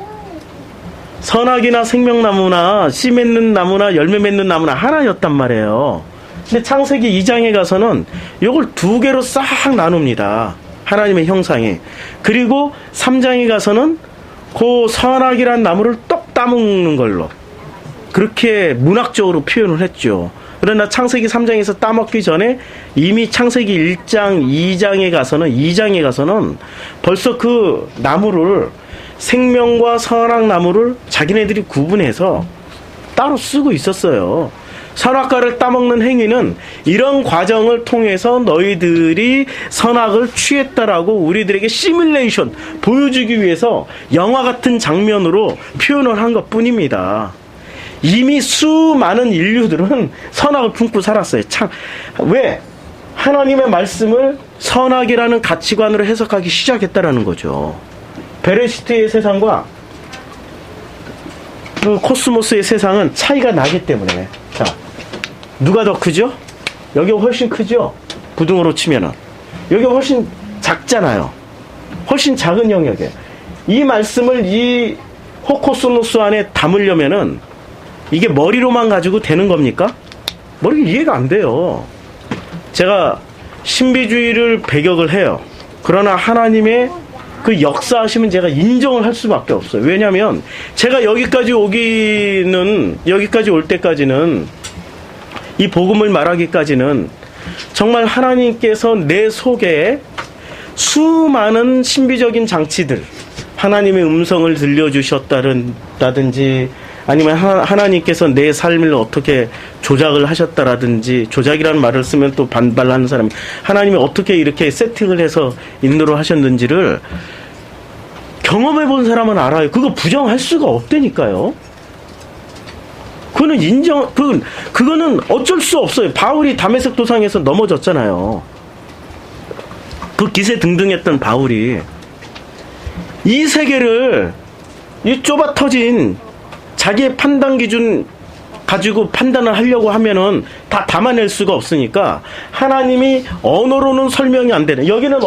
선악이나 생명나무나 씨 맺는 나무나 열매 맺는 나무나 하나였단 말이에요. 근데 창세기 2장에 가서는 이걸 두 개로 싹 나눕니다. 하나님의 형상이. 그리고 3장에 가서는 그 선악이란 나무를 똑 따먹는 걸로, 그렇게 문학적으로 표현을 했죠. 그러나 창세기 3장에서 따먹기 전에 이미 창세기 1장, 2장에 가서는 벌써 그 나무를, 생명과 선악 나무를 자기네들이 구분해서 따로 쓰고 있었어요. 선악과를 따먹는 행위는 이런 과정을 통해서 너희들이 선악을 취했다라고 우리들에게 시뮬레이션 보여주기 위해서 영화 같은 장면으로 표현을 한 것 뿐입니다. 이미 수많은 인류들은 선악을 품고 살았어요. 참, 왜? 하나님의 말씀을 선악이라는 가치관으로 해석하기 시작했다라는 거죠. 베레시트의 세상과 그 코스모스의 세상은 차이가 나기 때문에. 자, 누가 더 크죠? 여기가 훨씬 크죠? 부등으로 치면은. 여기가 훨씬 작잖아요. 훨씬 작은 영역에. 이 말씀을 이 호코스모스 안에 담으려면은 이게 머리로만 가지고 되는 겁니까? 머리가 이해가 안 돼요. 제가 신비주의를 배격을 해요. 그러나 하나님의 그 역사하시면 제가 인정을 할 수밖에 없어요. 왜냐하면 제가 여기까지 올 때까지는, 이 복음을 말하기까지는 정말 하나님께서 내 속에 수많은 신비적인 장치들, 하나님의 음성을 들려주셨다든지, 아니면 하나님께서 내 삶을 어떻게 조작을 하셨다라든지, 조작이라는 말을 쓰면 또 반발하는 사람이, 하나님이 어떻게 이렇게 세팅을 해서 인도를 하셨는지를 경험해 본 사람은 알아요. 그거 부정할 수가 없다니까요. 그거는 어쩔 수 없어요. 바울이 다메섹 도상에서 넘어졌잖아요. 그 기세 등등했던 바울이 이 세계를, 이 좁아 터진 자기의 판단 기준 가지고 판단을 하려고 하면은 다 담아낼 수가 없으니까 하나님이 언어로는 설명이 안 되네. 여기는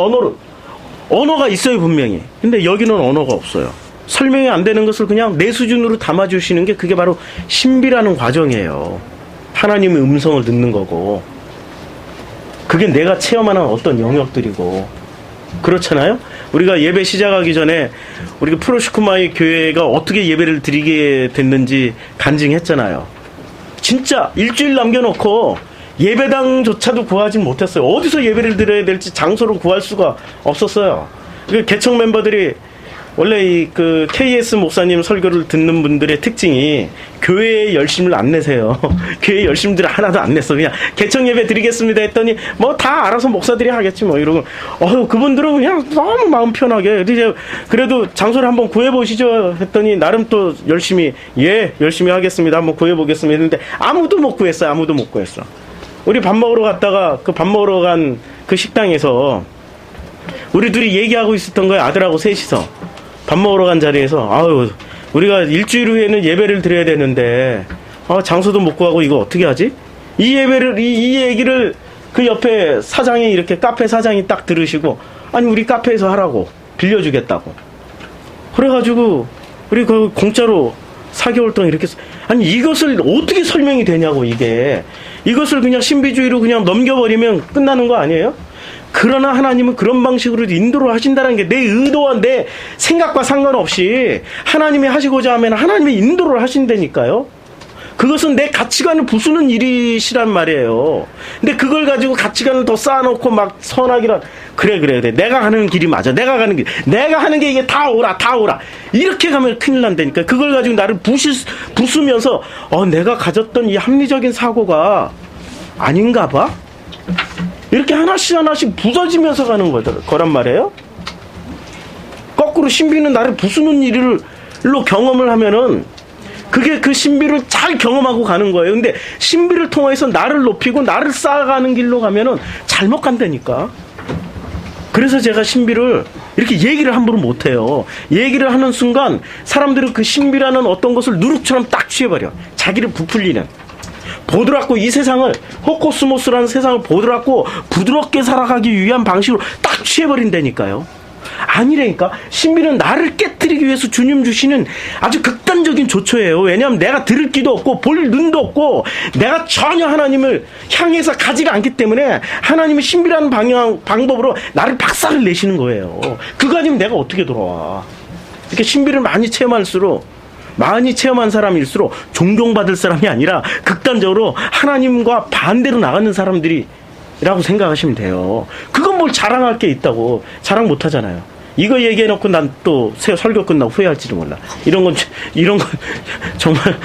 언어가 있어요, 분명히. 근데 여기는 언어가 없어요. 설명이 안 되는 것을 그냥 내 수준으로 담아주시는 게, 그게 바로 신비라는 과정이에요. 하나님의 음성을 듣는 거고, 그게 내가 체험하는 어떤 영역들이고, 그렇잖아요? 우리가 예배 시작하기 전에 우리가 프로시쿠마의 교회가 어떻게 예배를 드리게 됐는지 간증했잖아요. 진짜 일주일 남겨놓고 예배당조차도 구하지 못했어요. 어디서 예배를 드려야 될지 장소를 구할 수가 없었어요. 그 개척 멤버들이, 원래 그 KS 목사님 설교를 듣는 분들의 특징이 교회에 열심을 안 내세요. 교회 열심들 하나도 안 냈어. 그냥 개척 예배 드리겠습니다 했더니 뭐 다 알아서 목사들이 하겠지 뭐 이러고, 그분들은 그냥 너무 마음 편하게, 이제 그래도 장소를 한번 구해보시죠 했더니 나름 또 열심히 하겠습니다, 한번 구해보겠습니다 했는데 아무도 못 구했어요. 우리 밥 먹으러 갔다가 그 밥 먹으러 간 그 식당에서 우리 둘이 얘기하고 있었던 거예요. 아들하고 셋이서 밥 먹으러 간 자리에서, 우리가 일주일 후에는 예배를 드려야 되는데 장소도 못 구하고 이거 어떻게 하지? 이 얘기를 그 옆에 사장이, 이렇게 카페 사장이 딱 들으시고, 아니 우리 카페에서 하라고, 빌려주겠다고. 그래가지고 우리 그 공짜로 4개월 동안 이렇게, 아니 이것을 어떻게 설명이 되냐고. 이것을 그냥 신비주의로 그냥 넘겨버리면 끝나는 거 아니에요? 그러나 하나님은 그런 방식으로 인도를 하신다는 게, 내 의도와 내 생각과 상관없이 하나님이 하시고자 하면 하나님이 인도를 하신다니까요. 그것은 내 가치관을 부수는 일이시란 말이에요. 근데 그걸 가지고 가치관을 더 쌓아놓고 막 선악이란, 그래. 내가 가는 길이 맞아. 내가 하는 게 이게 다 오라. 이렇게 가면 큰일 난다니까. 그걸 가지고 나를 부수면서, 내가 가졌던 이 합리적인 사고가 아닌가 봐? 이렇게 하나씩 부서지면서 가는 거란 말이에요. 거꾸로 신비는 나를 부수는 일로 경험을 하면은 그게 그 신비를 잘 경험하고 가는 거예요. 근데 신비를 통해서 나를 높이고 나를 쌓아가는 길로 가면은 잘못 간다니까. 그래서 제가 신비를 이렇게 얘기를 함부로 못해요. 얘기를 하는 순간 사람들은 그 신비라는 어떤 것을 누룩처럼 딱 취해버려. 자기를 부풀리는. 보드랍고, 이 세상을, 호코스모스라는 세상을 보드랍고 부드럽게 살아가기 위한 방식으로 딱 취해버린다니까요. 아니라니까. 신비는 나를 깨뜨리기 위해서 주님 주시는 아주 극단적인 조처예요. 왜냐하면 내가 들을 귀도 없고 볼 눈도 없고 내가 전혀 하나님을 향해서 가지가 않기 때문에 하나님의 신비라는 방법으로 나를 박살을 내시는 거예요. 그거 아니면 내가 어떻게 돌아와. 이렇게 신비를 많이 체험한 사람일수록 존경받을 사람이 아니라 극단적으로 하나님과 반대로 나가는 사람들이라고 생각하시면 돼요. 그건 뭘 자랑할 게 있다고. 자랑 못 하잖아요. 이거 얘기해놓고 난 또 설교 끝나고 후회할지도 몰라. 이런 건 정말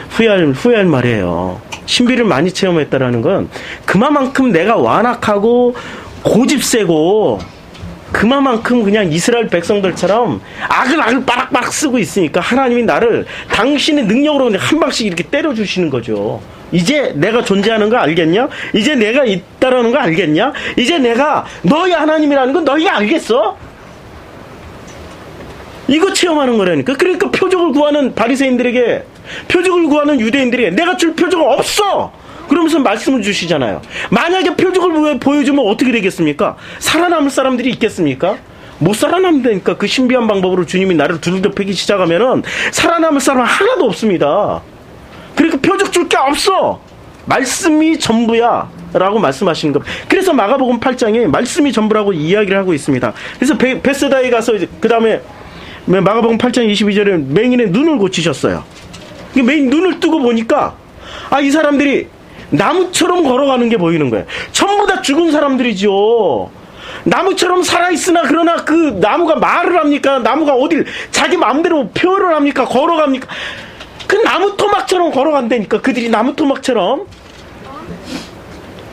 후회할 말이에요. 신비를 많이 체험했다라는 건 그만큼 내가 완악하고 고집세고, 그만큼 그냥 이스라엘 백성들처럼 악을 빠락빠락 쓰고 있으니까 하나님이 나를 당신의 능력으로 한 방씩 이렇게 때려주시는 거죠. 이제 내가 존재하는 거 알겠냐? 이제 내가 있다라는 거 알겠냐? 이제 내가 너희 하나님이라는 건 너희가 알겠어? 이거 체험하는 거라니까. 그러니까 표적을 구하는 바리새인들에게, 표적을 구하는 유대인들에게 내가 줄 표적은 없어! 그러면서 말씀을 주시잖아요. 만약에 표적을 보여주면 어떻게 되겠습니까? 살아남을 사람들이 있겠습니까? 못 살아남다니까. 그 신비한 방법으로 주님이 나를 두들겨 패기 시작하면은 살아남을 사람 하나도 없습니다. 그러니까 표적 줄 게 없어. 말씀이 전부야 라고 말씀하시는 겁니다. 그래서 마가복음 8장에 말씀이 전부라고 이야기를 하고 있습니다. 그래서 베세다에 가서 그 다음에 마가복음 8장 22절에 맹인의 눈을 고치셨어요. 맹인 눈을 뜨고 보니까 이 사람들이 나무처럼 걸어가는 게 보이는 거예요. 전부 다 죽은 사람들이죠. 나무처럼 살아있으나 그러나 그 나무가 말을 합니까? 나무가 어딜 자기 마음대로 표현을 합니까? 걸어갑니까? 그 나무 토막처럼 걸어간다니까. 그들이 나무 토막처럼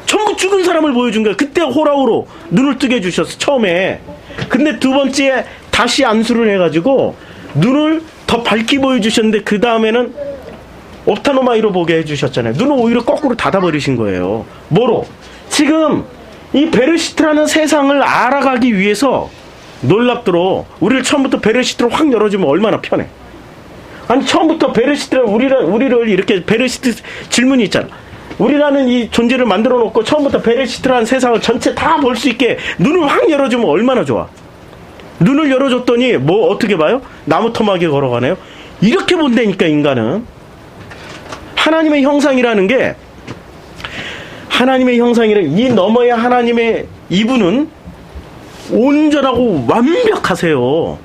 전부 죽은 사람을 보여준 거예요. 그때 호라우로 눈을 뜨게 해주셨어, 처음에. 근데 두 번째에 다시 안수를 해가지고 눈을 더 밝게 보여주셨는데 그 다음에는 옵타노마이로 보게 해주셨잖아요. 눈을 오히려 거꾸로 닫아버리신 거예요. 뭐로? 지금 이 베르시트라는 세상을 알아가기 위해서 놀랍도록 우리를 처음부터 베르시트로 확 열어주면 얼마나 편해. 아니 처음부터 베르시트를 우리를 이렇게 베르시트 질문이 있잖아. 우리라는 이 존재를 만들어 놓고 처음부터 베르시트라는 세상을 전체 다 볼 수 있게 눈을 확 열어주면 얼마나 좋아. 눈을 열어줬더니 뭐 어떻게 봐요? 나무 토막에 걸어가네요. 이렇게 본다니까 인간은. 하나님의 형상이라는 게 이 너머의 하나님의 이분은 온전하고 완벽하세요.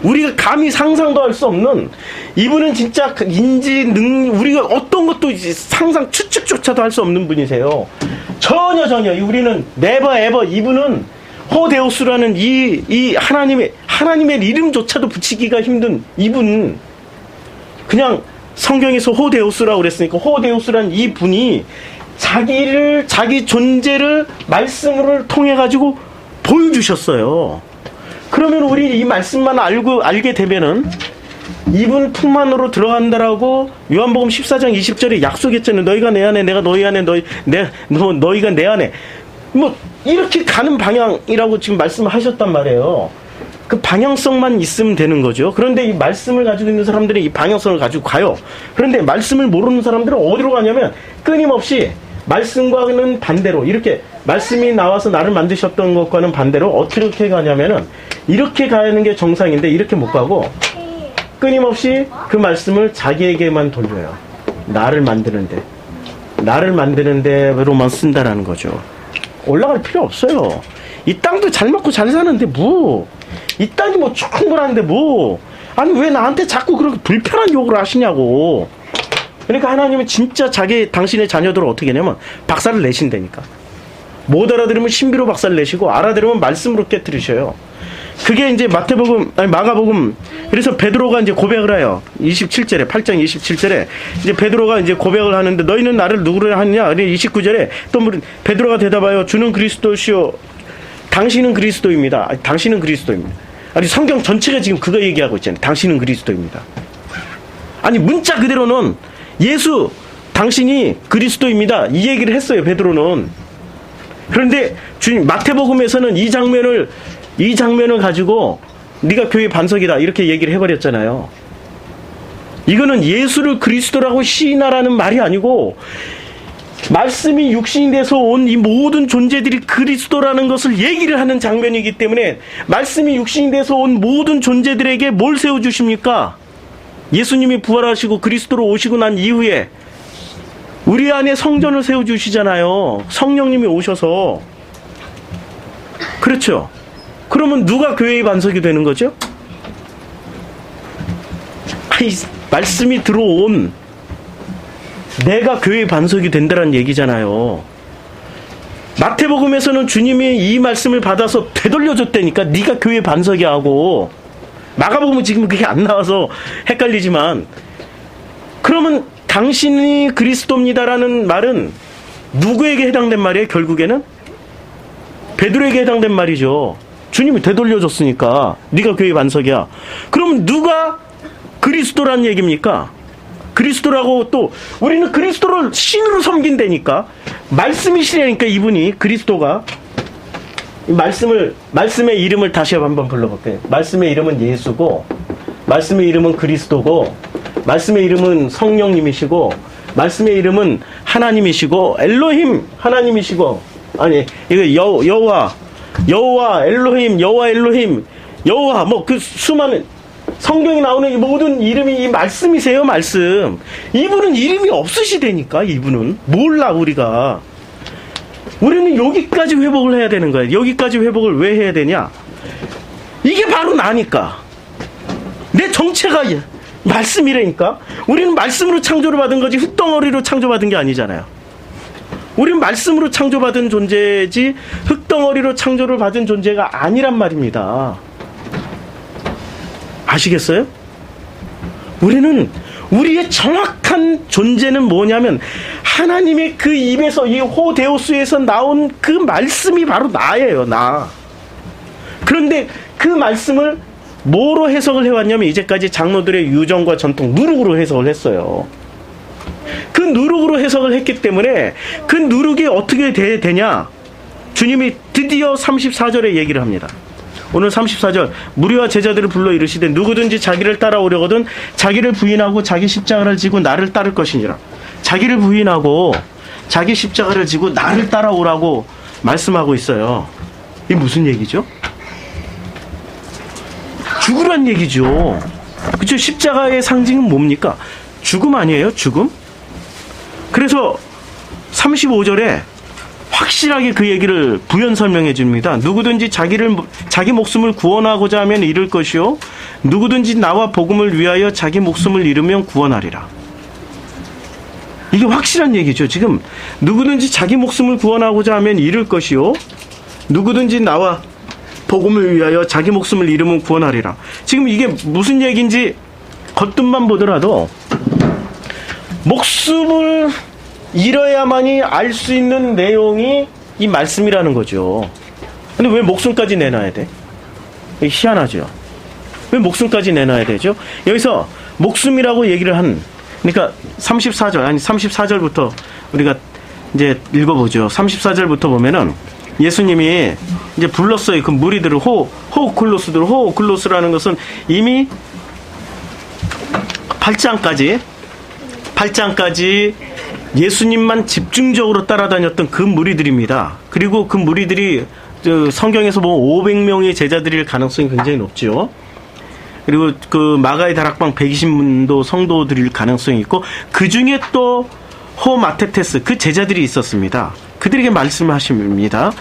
우리가 감히 상상도 할 수 없는 이분은 진짜 우리가 어떤 것도 상상 추측조차도 할 수 없는 분이세요. 전혀 우리는 never ever 이분은 호데우스라는 이 하나님의 이름조차도 붙이기가 힘든 이분, 그냥 성경에서 호데우스라고 그랬으니까 호데우스라는 이 분이 자기 존재를 말씀을 통해 가지고 보여주셨어요. 그러면 우리 이 말씀만 알게 되면은 이분 품 안으로 들어간다라고 요한복음 14장 20절에 약속했잖아요. 너희가 내 안에 내가 너희 안에 너희가 내 안에 뭐 이렇게 가는 방향이라고 지금 말씀하셨단 말이에요. 그 방향성만 있으면 되는 거죠. 그런데 이 말씀을 가지고 있는 사람들이 이 방향성을 가지고 가요. 그런데 말씀을 모르는 사람들은 어디로 가냐면 끊임없이 말씀과는 반대로 이렇게 말씀이 나와서 나를 만드셨던 것과는 반대로 어떻게 가냐면은 이렇게 가는 게 정상인데 이렇게 못 가고 끊임없이 그 말씀을 자기에게만 돌려요. 나를 만드는데로만 쓴다라는 거죠. 올라갈 필요 없어요. 이 땅도 잘 먹고 잘 사는데 이 땅이 충분한데 아니 왜 나한테 자꾸 그렇게 불편한 욕을 하시냐고. 그러니까 하나님은 진짜 당신의 자녀들을 어떻게 하냐면 박살을 내신다니까. 못 알아들으면 신비로 박살을 내시고 알아들으면 말씀으로 깨뜨리셔요. 그게 이제 마가복음. 그래서 베드로가 이제 고백을 해요. 27절에 8장 27절에 이제 베드로가 이제 고백을 하는데 너희는 나를 누구를 하느냐? 29절에 또 베드로가 대답하여 주는 그리스도시요 당신은 그리스도입니다. 당신은 그리스도입니다. 아니 성경 전체가 지금 그거 얘기하고 있잖아요. 당신은 그리스도입니다. 아니 문자 그대로는 예수 당신이 그리스도입니다. 이 얘기를 했어요. 베드로는. 그런데 주님 마태복음에서는 이 장면을 가지고 네가 교회 반석이다 이렇게 얘기를 해버렸잖아요. 이거는 예수를 그리스도라고 시인하라는 말이 아니고 말씀이 육신이 돼서 온 이 모든 존재들이 그리스도라는 것을 얘기를 하는 장면이기 때문에 말씀이 육신이 돼서 온 모든 존재들에게 뭘 세워주십니까? 예수님이 부활하시고 그리스도로 오시고 난 이후에 우리 안에 성전을 세워주시잖아요. 성령님이 오셔서. 그렇죠. 그러면 누가 교회의 반석이 되는 거죠? 말씀이 들어온 내가 교회의 반석이 된다는 얘기잖아요. 마태복음에서는 주님이 이 말씀을 받아서 되돌려줬다니까 네가 교회의 반석이 하고, 마가복음은 지금 그게 안 나와서 헷갈리지만, 그러면 당신이 그리스도입니다라는 말은 누구에게 해당된 말이에요? 결국에는 베드로에게 해당된 말이죠. 주님이 되돌려줬으니까 네가 교회의 반석이야. 그럼 누가 그리스도란 얘기입니까? 그리스도라고, 또 우리는 그리스도를 신으로 섬긴다니까. 말씀이 신이니까 이분이 그리스도가. 말씀의 이름을 다시 한번 불러볼게요. 말씀의 이름은 예수고, 말씀의 이름은 그리스도고, 말씀의 이름은 성령님이시고, 말씀의 이름은 하나님이시고, 엘로힘 하나님이시고, 아니 이거 여호와 엘로힘, 여호와 뭐 그 수많은 성경에 나오는 이 모든 이름이 이 말씀이세요, 말씀. 이분은 이름이 없으시다니까, 이분은. 몰라, 우리가. 우리는 여기까지 회복을 해야 되는 거예요. 여기까지 회복을 왜 해야 되냐? 이게 바로 나니까. 내 정체가 말씀이라니까. 우리는 말씀으로 창조를 받은 거지 흙덩어리로 창조받은 게 아니잖아요. 우리는 말씀으로 창조받은 존재지 흙덩어리로 창조를 받은 존재가 아니란 말입니다. 아시겠어요? 우리는 우리의 정확한 존재는 뭐냐면 하나님의 그 입에서 이 호데오스에서 나온 그 말씀이 바로 나예요. 나. 그런데 그 말씀을 뭐로 해석을 해왔냐면 이제까지 장로들의 유정과 전통 누룩으로 해석을 했어요. 그 누룩으로 해석을 했기 때문에 그 누룩이 어떻게 되냐? 주님이 드디어 34절에 얘기를 합니다. 오늘 34절 무리와 제자들을 불러 이르시되 누구든지 자기를 따라오려거든 자기를 부인하고 자기 십자가를 지고 나를 따를 것이니라. 자기를 부인하고 자기 십자가를 지고 나를 따라오라고 말씀하고 있어요. 이게 무슨 얘기죠? 죽으란 얘기죠. 그쵸? 십자가의 상징은 뭡니까? 죽음 아니에요? 죽음? 그래서 35절에 확실하게 그 얘기를 부연 설명해 줍니다. 누구든지 자기 목숨을 구원하고자 하면 잃을 것이요 누구든지 나와 복음을 위하여 자기 목숨을 잃으면 구원하리라. 이게 확실한 얘기죠. 지금 누구든지 자기 목숨을 구원하고자 하면 잃을 것이요 누구든지 나와 복음을 위하여 자기 목숨을 잃으면 구원하리라. 지금 이게 무슨 얘기인지 겉뜻만 보더라도 목숨을 잃어야만이 알 수 있는 내용이 이 말씀이라는 거죠. 근데 왜 목숨까지 내놔야 돼? 희한하죠. 왜 목숨까지 내놔야 되죠? 여기서 목숨이라고 얘기를 그러니까 34절부터 우리가 이제 읽어보죠. 34절부터 보면은 예수님이 이제 불렀어요. 그 무리들을 호오클로스라는 것은 이미 8장까지 예수님만 집중적으로 따라다녔던 그 무리들입니다. 그리고 그 무리들이 성경에서 보면 500명의 제자들일 가능성이 굉장히 높죠. 그리고 그 마가의 다락방 120문도 성도들일 가능성이 있고 그 중에 또 호마테테스 그 제자들이 있었습니다. 그들에게 말씀하십니다.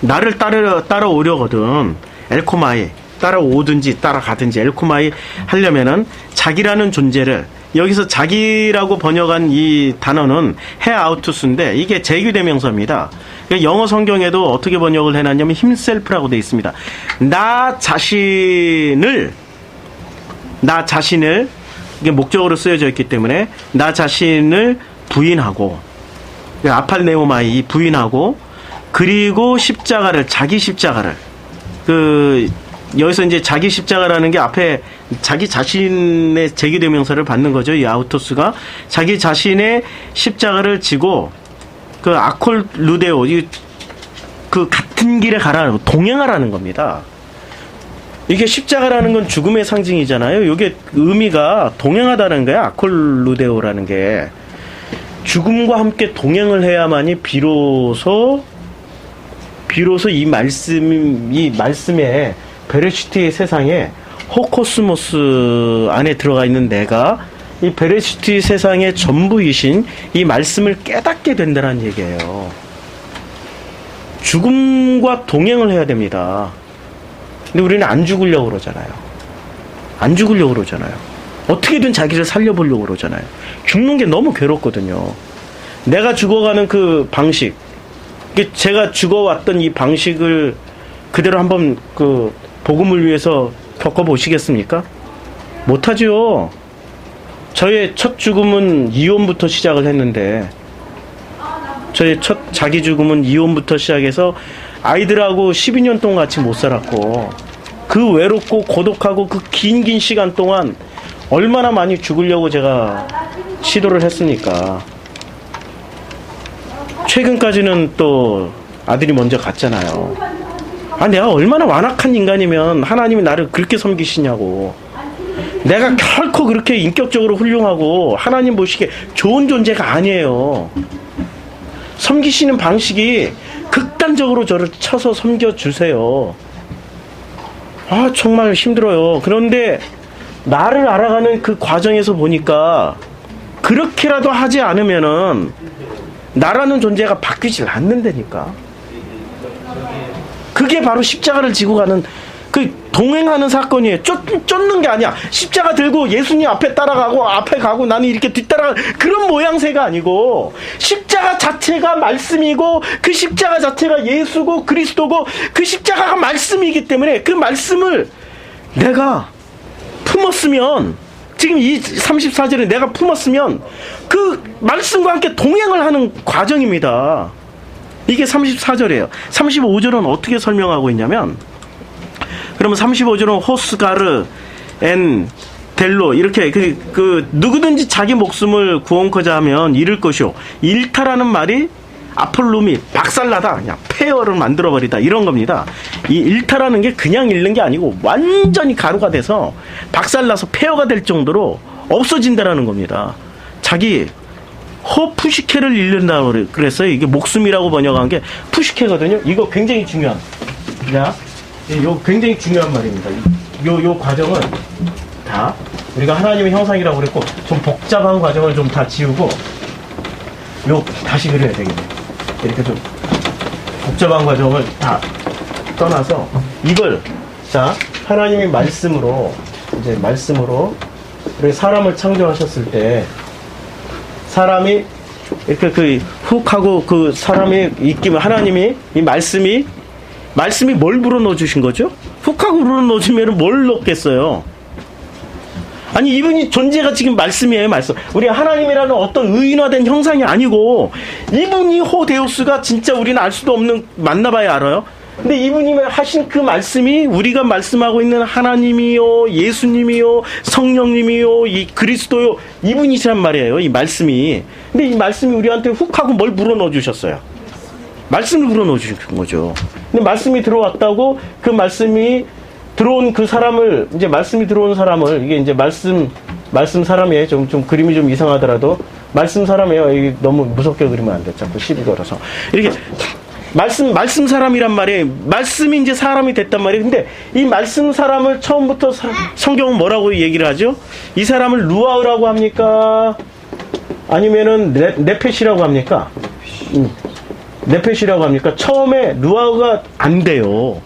나를 따라오려거든 엘코마이 따라오든지 따라가든지 엘코마이 하려면은 자기라는 존재를 여기서 자기라고 번역한 이 단어는 헤아우투스인데 이게 제규대명사입니다. 그러니까 영어 성경에도 어떻게 번역을 해놨냐면 힘셀프라고 되어 있습니다. 나 자신을 이게 목적으로 쓰여져 있기 때문에 나 자신을 부인하고 아팔네오마이 부인하고 그리고 자기 십자가를 여기서 이제 자기 십자가라는 게 앞에 자기 자신의 제기대명사를 받는 거죠. 이 아우토스가 자기 자신의 십자가를 지고 그 아콜 루데오 그 같은 길에 가라는 동행하라는 겁니다. 이게 십자가라는 건 죽음의 상징이잖아요. 이게 의미가 동행하다는 거야. 아콜 루데오라는 게 죽음과 함께 동행을 해야만이 비로소 이 말씀에 베레시트의 세상에 호코스모스 안에 들어가 있는 내가 이 베레시트 세상의 전부이신 이 말씀을 깨닫게 된다는 얘기예요. 죽음과 동행을 해야 됩니다. 근데 우리는 안 죽으려고 그러잖아요. 어떻게든 자기를 살려보려고 그러잖아요. 죽는 게 너무 괴롭거든요. 내가 죽어가는 그 방식, 제가 죽어왔던 이 방식을 그대로 한번 복음을 위해서 겪어보시겠습니까? 못하죠. 저의 첫 죽음은 이혼부터 시작을 했는데 저의 첫 자기 죽음은 이혼부터 시작해서 아이들하고 12년 동안 같이 못 살았고 그 외롭고 고독하고 그 긴 시간 동안 얼마나 많이 죽으려고 제가 시도를 했습니까? 최근까지는 또 아들이 먼저 갔잖아요. 내가 얼마나 완악한 인간이면 하나님이 나를 그렇게 섬기시냐고. 내가 결코 그렇게 인격적으로 훌륭하고 하나님 보시기에 좋은 존재가 아니에요. 섬기시는 방식이 극단적으로 저를 쳐서 섬겨주세요. 정말 힘들어요. 그런데 나를 알아가는 그 과정에서 보니까 그렇게라도 하지 않으면은 나라는 존재가 바뀌질 않는다니까. 그게 바로 십자가를 지고 가는 그 동행하는 사건이에요. 쫓는 게 아니야. 십자가 들고 예수님 앞에 따라가고 앞에 가고 나는 이렇게 뒤따라가 그런 모양새가 아니고 십자가 자체가 말씀이고 그 십자가 자체가 예수고 그리스도고 그 십자가가 말씀이기 때문에 그 말씀을 내가 품었으면 지금 이 34절에 내가 품었으면 그 말씀과 함께 동행을 하는 과정입니다. 이게 34절이에요. 35절은 어떻게 설명하고 있냐면 그러면 35절은 호스가르 엔 델로 이렇게 누구든지 자기 목숨을 구원코자 하면 잃을 것이요 잃다라는 말이 아폴룸이 박살나다 그냥 폐허를 만들어버리다 이런 겁니다. 이 잃다라는 게 그냥 잃는 게 아니고 완전히 가루가 돼서 박살나서 폐허가 될 정도로 없어진다라는 겁니다. 자기 푸시케를 잃는다고 그랬어요. 이게 목숨이라고 번역한 게 푸시케거든요. 이거 굉장히 중요한 요 굉장히 중요한 말입니다. 요 과정은 다 우리가 하나님의 형상이라고 그랬고 좀 복잡한 과정을 좀 다 지우고 요 다시 그려야 되겠네. 이렇게 좀 복잡한 과정을 다 떠나서 이걸 자 하나님의 말씀으로 이제 말씀으로 우리 사람을 창조하셨을 때 사람이 이렇게 훅 하고 그 사람이 있기면 하나님이 이 말씀이 뭘 불어넣어 주신 거죠? 훅 하고 불어넣어 주면 뭘 넣겠어요? 아니 이분이 존재가 지금 말씀이에요. 말씀. 우리 하나님이라는 어떤 의인화된 형상이 아니고 이분이 호데우스가 진짜 우리는 알 수도 없는 만나봐야 알아요. 근데 이분이 하신 그 말씀이 우리가 말씀하고 있는 하나님이요 예수님이요 성령님이요 이 그리스도요 이분이시란 말이에요. 이 말씀이. 근데 이 말씀이 우리한테 훅 하고 뭘 불어넣어 주셨어요? 말씀을 불어넣어 주신 거죠. 근데 말씀이 들어왔다고 그 말씀이 들어온 그 사람을 이제 말씀이 들어온 사람을 이게 이제 말씀 사람이에요. 좀 그림이 좀 이상하더라도 말씀 사람이에요. 이게 너무 무섭게 그리면 안 돼. 자꾸 시비 걸어서 이렇게 말씀 사람이란 말이에요. 말씀이 이제 사람이 됐단 말이에요. 근데 이 말씀 사람을 처음부터 성경은 뭐라고 얘기를 하죠? 이 사람을 루아우라고 합니까? 아니면은 네펫이라고 합니까? 네펫이라고 합니까? 처음에 루아우가 안 돼요.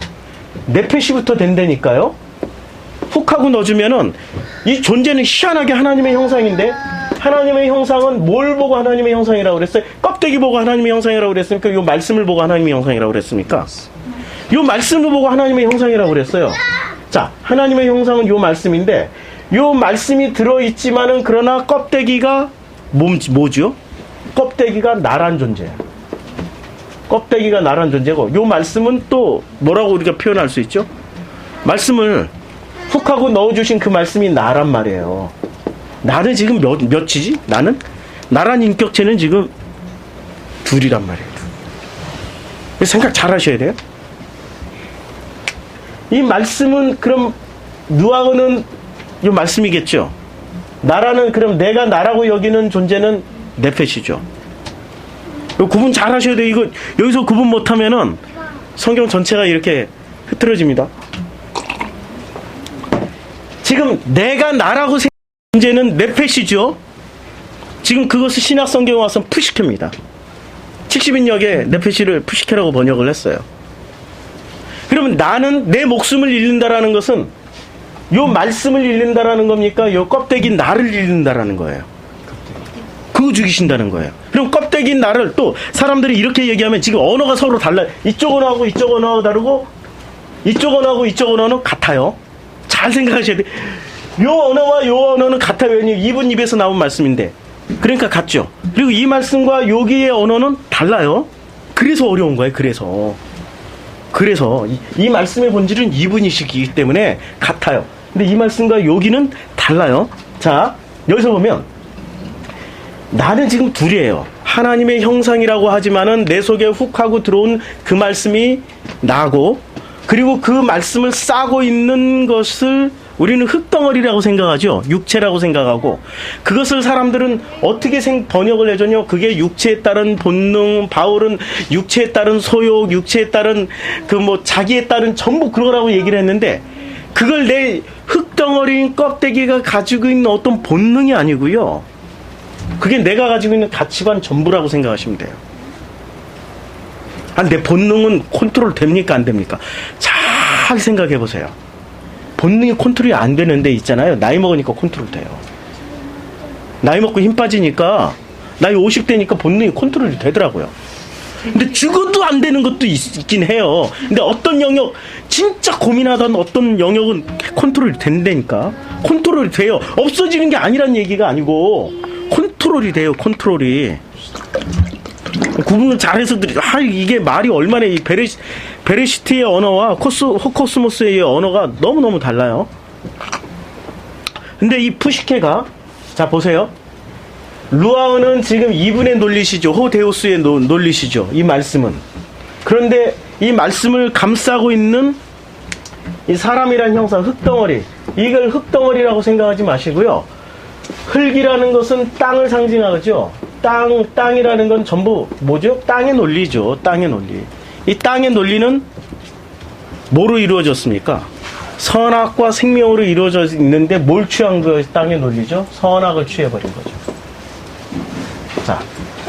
네펫이부터 된다니까요. 훅 하고 넣어주면은 이 존재는 희한하게 하나님의 형상인데 하나님의 형상은 뭘 보고 하나님의 형상이라고 그랬어요? 껍데기 보고 하나님의 형상이라고 그랬습니까? 요 말씀을 보고 하나님의 형상이라고 그랬습니까? 요 말씀을 보고 하나님의 형상이라고 그랬어요. 자, 하나님의 형상은 요 말씀인데 요 말씀이 들어있지만은 그러나 껍데기가 뭐죠? 껍데기가 나란 존재예요. 껍데기가 나란 존재고 요 말씀은 또 뭐라고 우리가 표현할 수 있죠? 말씀을 훅 하고 넣어주신 그 말씀이 나란 말이에요. 나는 지금 몇이지? 나란 인격체는 지금 둘이란 말이에요. 생각 잘 하셔야 돼요. 이 말씀은 그럼 누아는 이 말씀이겠죠. 나라는 그럼 내가 나라고 여기는 존재는 네펫이죠. 구분 잘 하셔야 돼요. 이거 여기서 구분 못하면은 성경 전체가 이렇게 흐트러집니다. 지금 내가 나라고 생각하는 존재는 네펫이죠. 지금 그것을 신약 성경에 와서 푸시케입니다. 70인역에 네펫이를 푸시케라고 번역을 했어요. 그러면 나는 내 목숨을 잃는다라는 것은 요 말씀을 잃는다라는 겁니까? 요 껍데기 나를 잃는다라는 거예요. 그거 죽이신다는 거예요. 그럼 껍데기 나를 또 사람들이 이렇게 얘기하면 지금 언어가 서로 달라요. 이쪽 언어하고 이쪽 언어가 다르고 이쪽 언어하고 이쪽 언어는 같아요. 잘 생각하셔야 돼요. 요 언어와 요 언어는 같아요. 왜냐면 이분 입에서 나온 말씀인데 그러니까 같죠. 그리고 이 말씀과 여기의 언어는 달라요. 그래서 어려운 거예요. 그래서 이 말씀의 본질은 이분이시기 때문에 같아요. 근데 이 말씀과 여기는 달라요. 자, 여기서 보면 나는 지금 둘이에요. 하나님의 형상이라고 하지만은 내 속에 훅 하고 들어온 그 말씀이 나고 그리고 그 말씀을 싸고 있는 것을 우리는 흙덩어리라고 생각하죠. 육체라고 생각하고 그것을 사람들은 어떻게 번역을 해줬냐. 그게 육체에 따른 본능, 바울은 육체에 따른 소욕, 육체에 따른 자기에 따른 전부 그러라고 얘기를 했는데 그걸 내 흙덩어리인 껍데기가 가지고 있는 어떤 본능이 아니고요. 그게 내가 가지고 있는 가치관 전부라고 생각하시면 돼요. 내 본능은 컨트롤 됩니까? 안 됩니까? 잘 생각해 보세요. 본능이 컨트롤이 안 되는 데 있잖아요. 나이 먹으니까 컨트롤 돼요. 나이 먹고 힘 빠지니까 나이 50대니까 본능이 컨트롤이 되더라고요. 근데 죽어도 안 되는 것도 있긴 해요. 근데 어떤 영역, 진짜 고민하던 어떤 영역은 컨트롤이 된다니까. 컨트롤이 돼요. 없어지는 게 아니란 얘기가 아니고 컨트롤이 돼요. 컨트롤이. 구분을 잘해서 이게 말이 얼마나 이 베레시트의 언어와 코스모스의 언어가 너무너무 달라요. 근데 이 푸시케가, 자 보세요. 루아흐는 지금 이분의 논리시죠. 호데우스의 논리시죠. 이 말씀은. 그런데 이 말씀을 감싸고 있는 이 사람이란 형상, 흙덩어리. 이걸 흙덩어리라고 생각하지 마시고요. 흙이라는 것은 땅을 상징하죠. 땅이라는 건 전부 뭐죠? 땅의 논리죠. 땅의 논리. 이 땅의 논리는 뭐로 이루어졌습니까? 선악과 생명으로 이루어져 있는데 뭘 취한 그 땅의 논리죠? 선악을 취해버린 거죠. 자,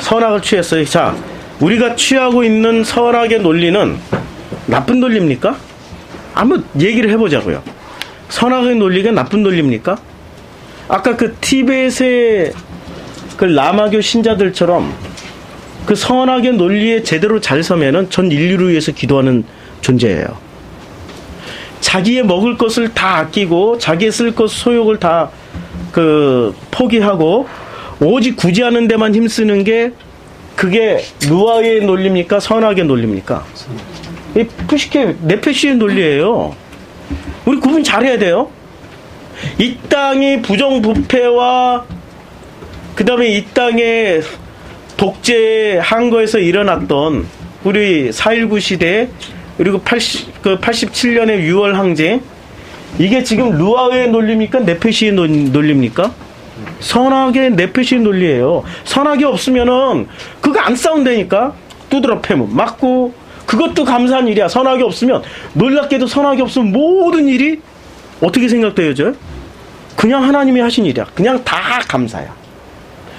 선악을 취했어요. 자, 우리가 취하고 있는 선악의 논리는 나쁜 논리입니까? 한번 얘기를 해보자고요. 선악의 논리가 나쁜 논리입니까? 아까 그 티벳의 그 라마교 신자들처럼 그 선악의 논리에 제대로 잘 서면은 전 인류를 위해서 기도하는 존재예요. 자기의 먹을 것을 다 아끼고 자기의 쓸 것 소욕을 다 포기하고 오직 구제하는 데만 힘쓰는 게 그게 루아흐의 논리입니까? 선악의 논리입니까? 이 푸시케 네페시의 논리예요. 우리 구분 잘해야 돼요. 이 땅이 부정부패와 그 다음에 이 땅에 독재 한거에서 일어났던 우리 4.19 시대 그리고 87년의 6월 항쟁, 이게 지금 루아흐의 논리입니까? 네페시의 논리입니까? 선악의 네페시의 논리예요. 선악이 없으면은 그거 안 싸운다니까. 두드러 패면 맞고, 그것도 감사한 일이야. 선악이 없으면, 놀랍게도 선악이 없으면 모든 일이 어떻게 생각되어져요? 그냥 하나님이 하신 일이야. 그냥 다 감사야.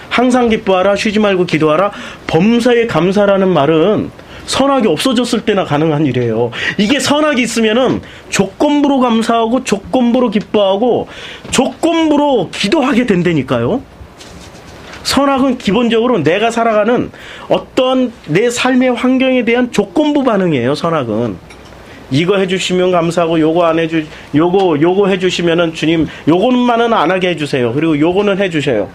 항상 기뻐하라, 쉬지 말고 기도하라. 범사에 감사라는 말은 선악이 없어졌을 때나 가능한 일이에요. 이게 선악이 있으면은 조건부로 감사하고 조건부로 기뻐하고 조건부로 기도하게 된다니까요. 선악은 기본적으로 내가 살아가는 어떤 내 삶의 환경에 대한 조건부 반응이에요. 선악은 이거 해주시면 감사하고 요거 안 해주 요거 해주시면은 주님 요거만은 안 하게 해주세요. 그리고 요거는 해주셔요.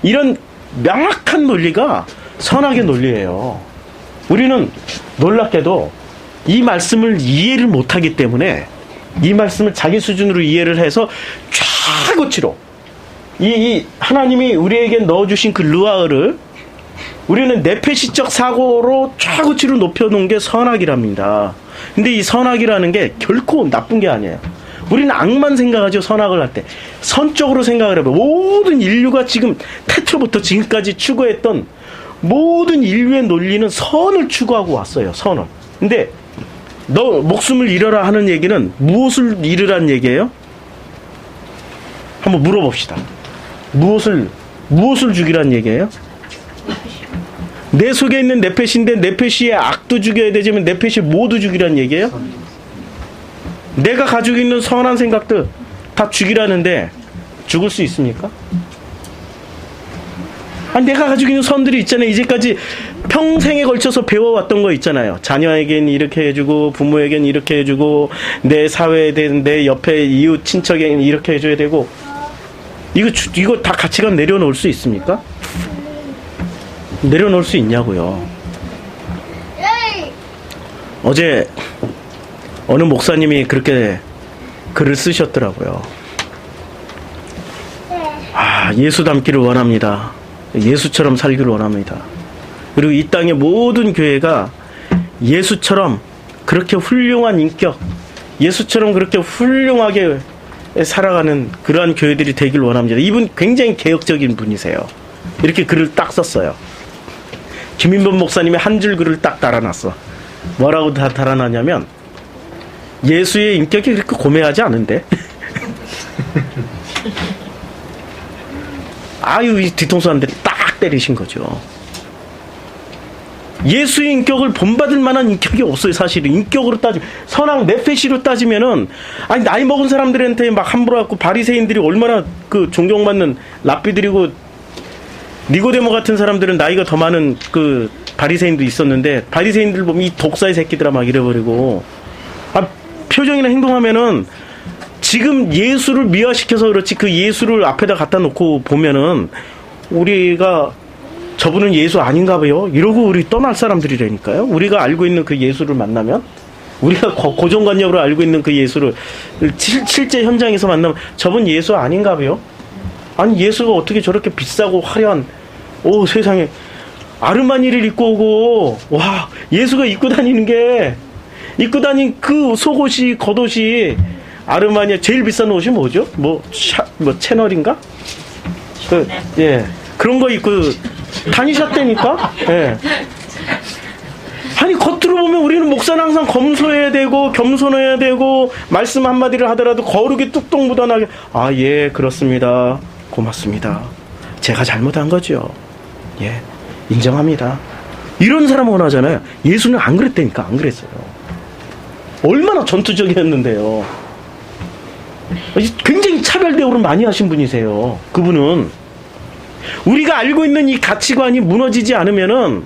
이런 명확한 논리가 선악의 논리예요. 우리는 놀랍게도 이 말씀을 이해를 못하기 때문에 이 말씀을 자기 수준으로 이해를 해서 최고치로 이 하나님이 우리에게 넣어주신 그 루아흐를 우리는 네페시적 사고로 최고치로 높여놓은 게 선악이랍니다. 근데 이 선악이라는 게 결코 나쁜 게 아니에요. 우리는 악만 생각하죠. 선악을 할 때 선적으로 생각을 해봐요. 모든 인류가 지금 태초부터 지금까지 추구했던 모든 인류의 논리는 선을 추구하고 왔어요. 선을. 근데 너 목숨을 잃어라 하는 얘기는 무엇을 잃으란 얘기예요? 한번 물어봅시다. 무엇을 죽이란 얘기예요? 내 속에 있는 네페시인데 네페시의 악도 죽여야 되지만 네페시 모두 죽이란 얘기예요? 내가 가지고 있는 선한 생각들 다 죽이라는데 죽을 수 있습니까? 내가 가지고 있는 선들이 있잖아요. 이제까지 평생에 걸쳐서 배워왔던 거 있잖아요. 자녀에겐 이렇게 해주고 부모에겐 이렇게 해주고 내 사회에 대한 내 옆에 이웃 친척에겐 이렇게 해줘야 되고 이거 다 가치관 내려놓을 수 있습니까? 내려놓을 수 있냐고요. 어제 어느 목사님이 그렇게 글을 쓰셨더라고요. 예수 닮기를 원합니다. 예수처럼 살기를 원합니다. 그리고 이 땅의 모든 교회가 예수처럼 그렇게 훌륭한 인격, 예수처럼 그렇게 훌륭하게 살아가는 그러한 교회들이 되길 원합니다. 이분 굉장히 개혁적인 분이세요. 이렇게 글을 딱 썼어요. 김인범 목사님이 한 줄 글을 딱 달아놨어. 뭐라고 다 달아놨냐면 예수의 인격이 그렇게 고매하지 않은데. 아유, 이 뒤통수 한 대 딱 때리신 거죠. 예수의 인격을 본받을 만한 인격이 없어요, 사실은. 인격으로 따지면, 선악 네페시로 따지면은, 아니, 나이 먹은 사람들한테 막 함부로 갖고 바리새인들이 얼마나 그 존경받는 랍비들이고, 니고데모 같은 사람들은 나이가 더 많은 그 바리새인도 있었는데, 바리새인들 보면 이 독사의 새끼들아 막 이래버리고, 표정이나 행동하면은, 지금 예수를 미화시켜서 그렇지, 그 예수를 앞에다 갖다 놓고 보면은, 우리가 저분은 예수 아닌가 봐요. 이러고 우리 떠날 사람들이라니까요. 우리가 알고 있는 그 예수를 만나면, 우리가 고정관념으로 알고 있는 그 예수를 실제 현장에서 만나면 저분 예수 아닌가 봐요. 아니, 예수가 어떻게 저렇게 비싸고 화려한, 오, 세상에 아르마니를 입고 오고, 와, 예수가 입고 다니는 그 속옷이, 겉옷이 아르마니아 제일 비싼 옷이 뭐죠? 뭐 채널인가? 예. 그런 거 입고 다니셨다니까? 예. 아니, 겉으로 보면 우리는 목사는 항상 검소해야 되고, 겸손해야 되고, 말씀 한마디를 하더라도 거룩이 뚝뚝 묻어나게, 아, 예, 그렇습니다. 고맙습니다. 제가 잘못한 거죠. 예, 인정합니다. 이런 사람 원하잖아요. 예수는 안 그랬다니까, 안 그랬어요. 얼마나 전투적이었는데요. 굉장히 차별 대우를 많이 하신 분이세요. 그분은. 우리가 알고 있는 이 가치관이 무너지지 않으면은,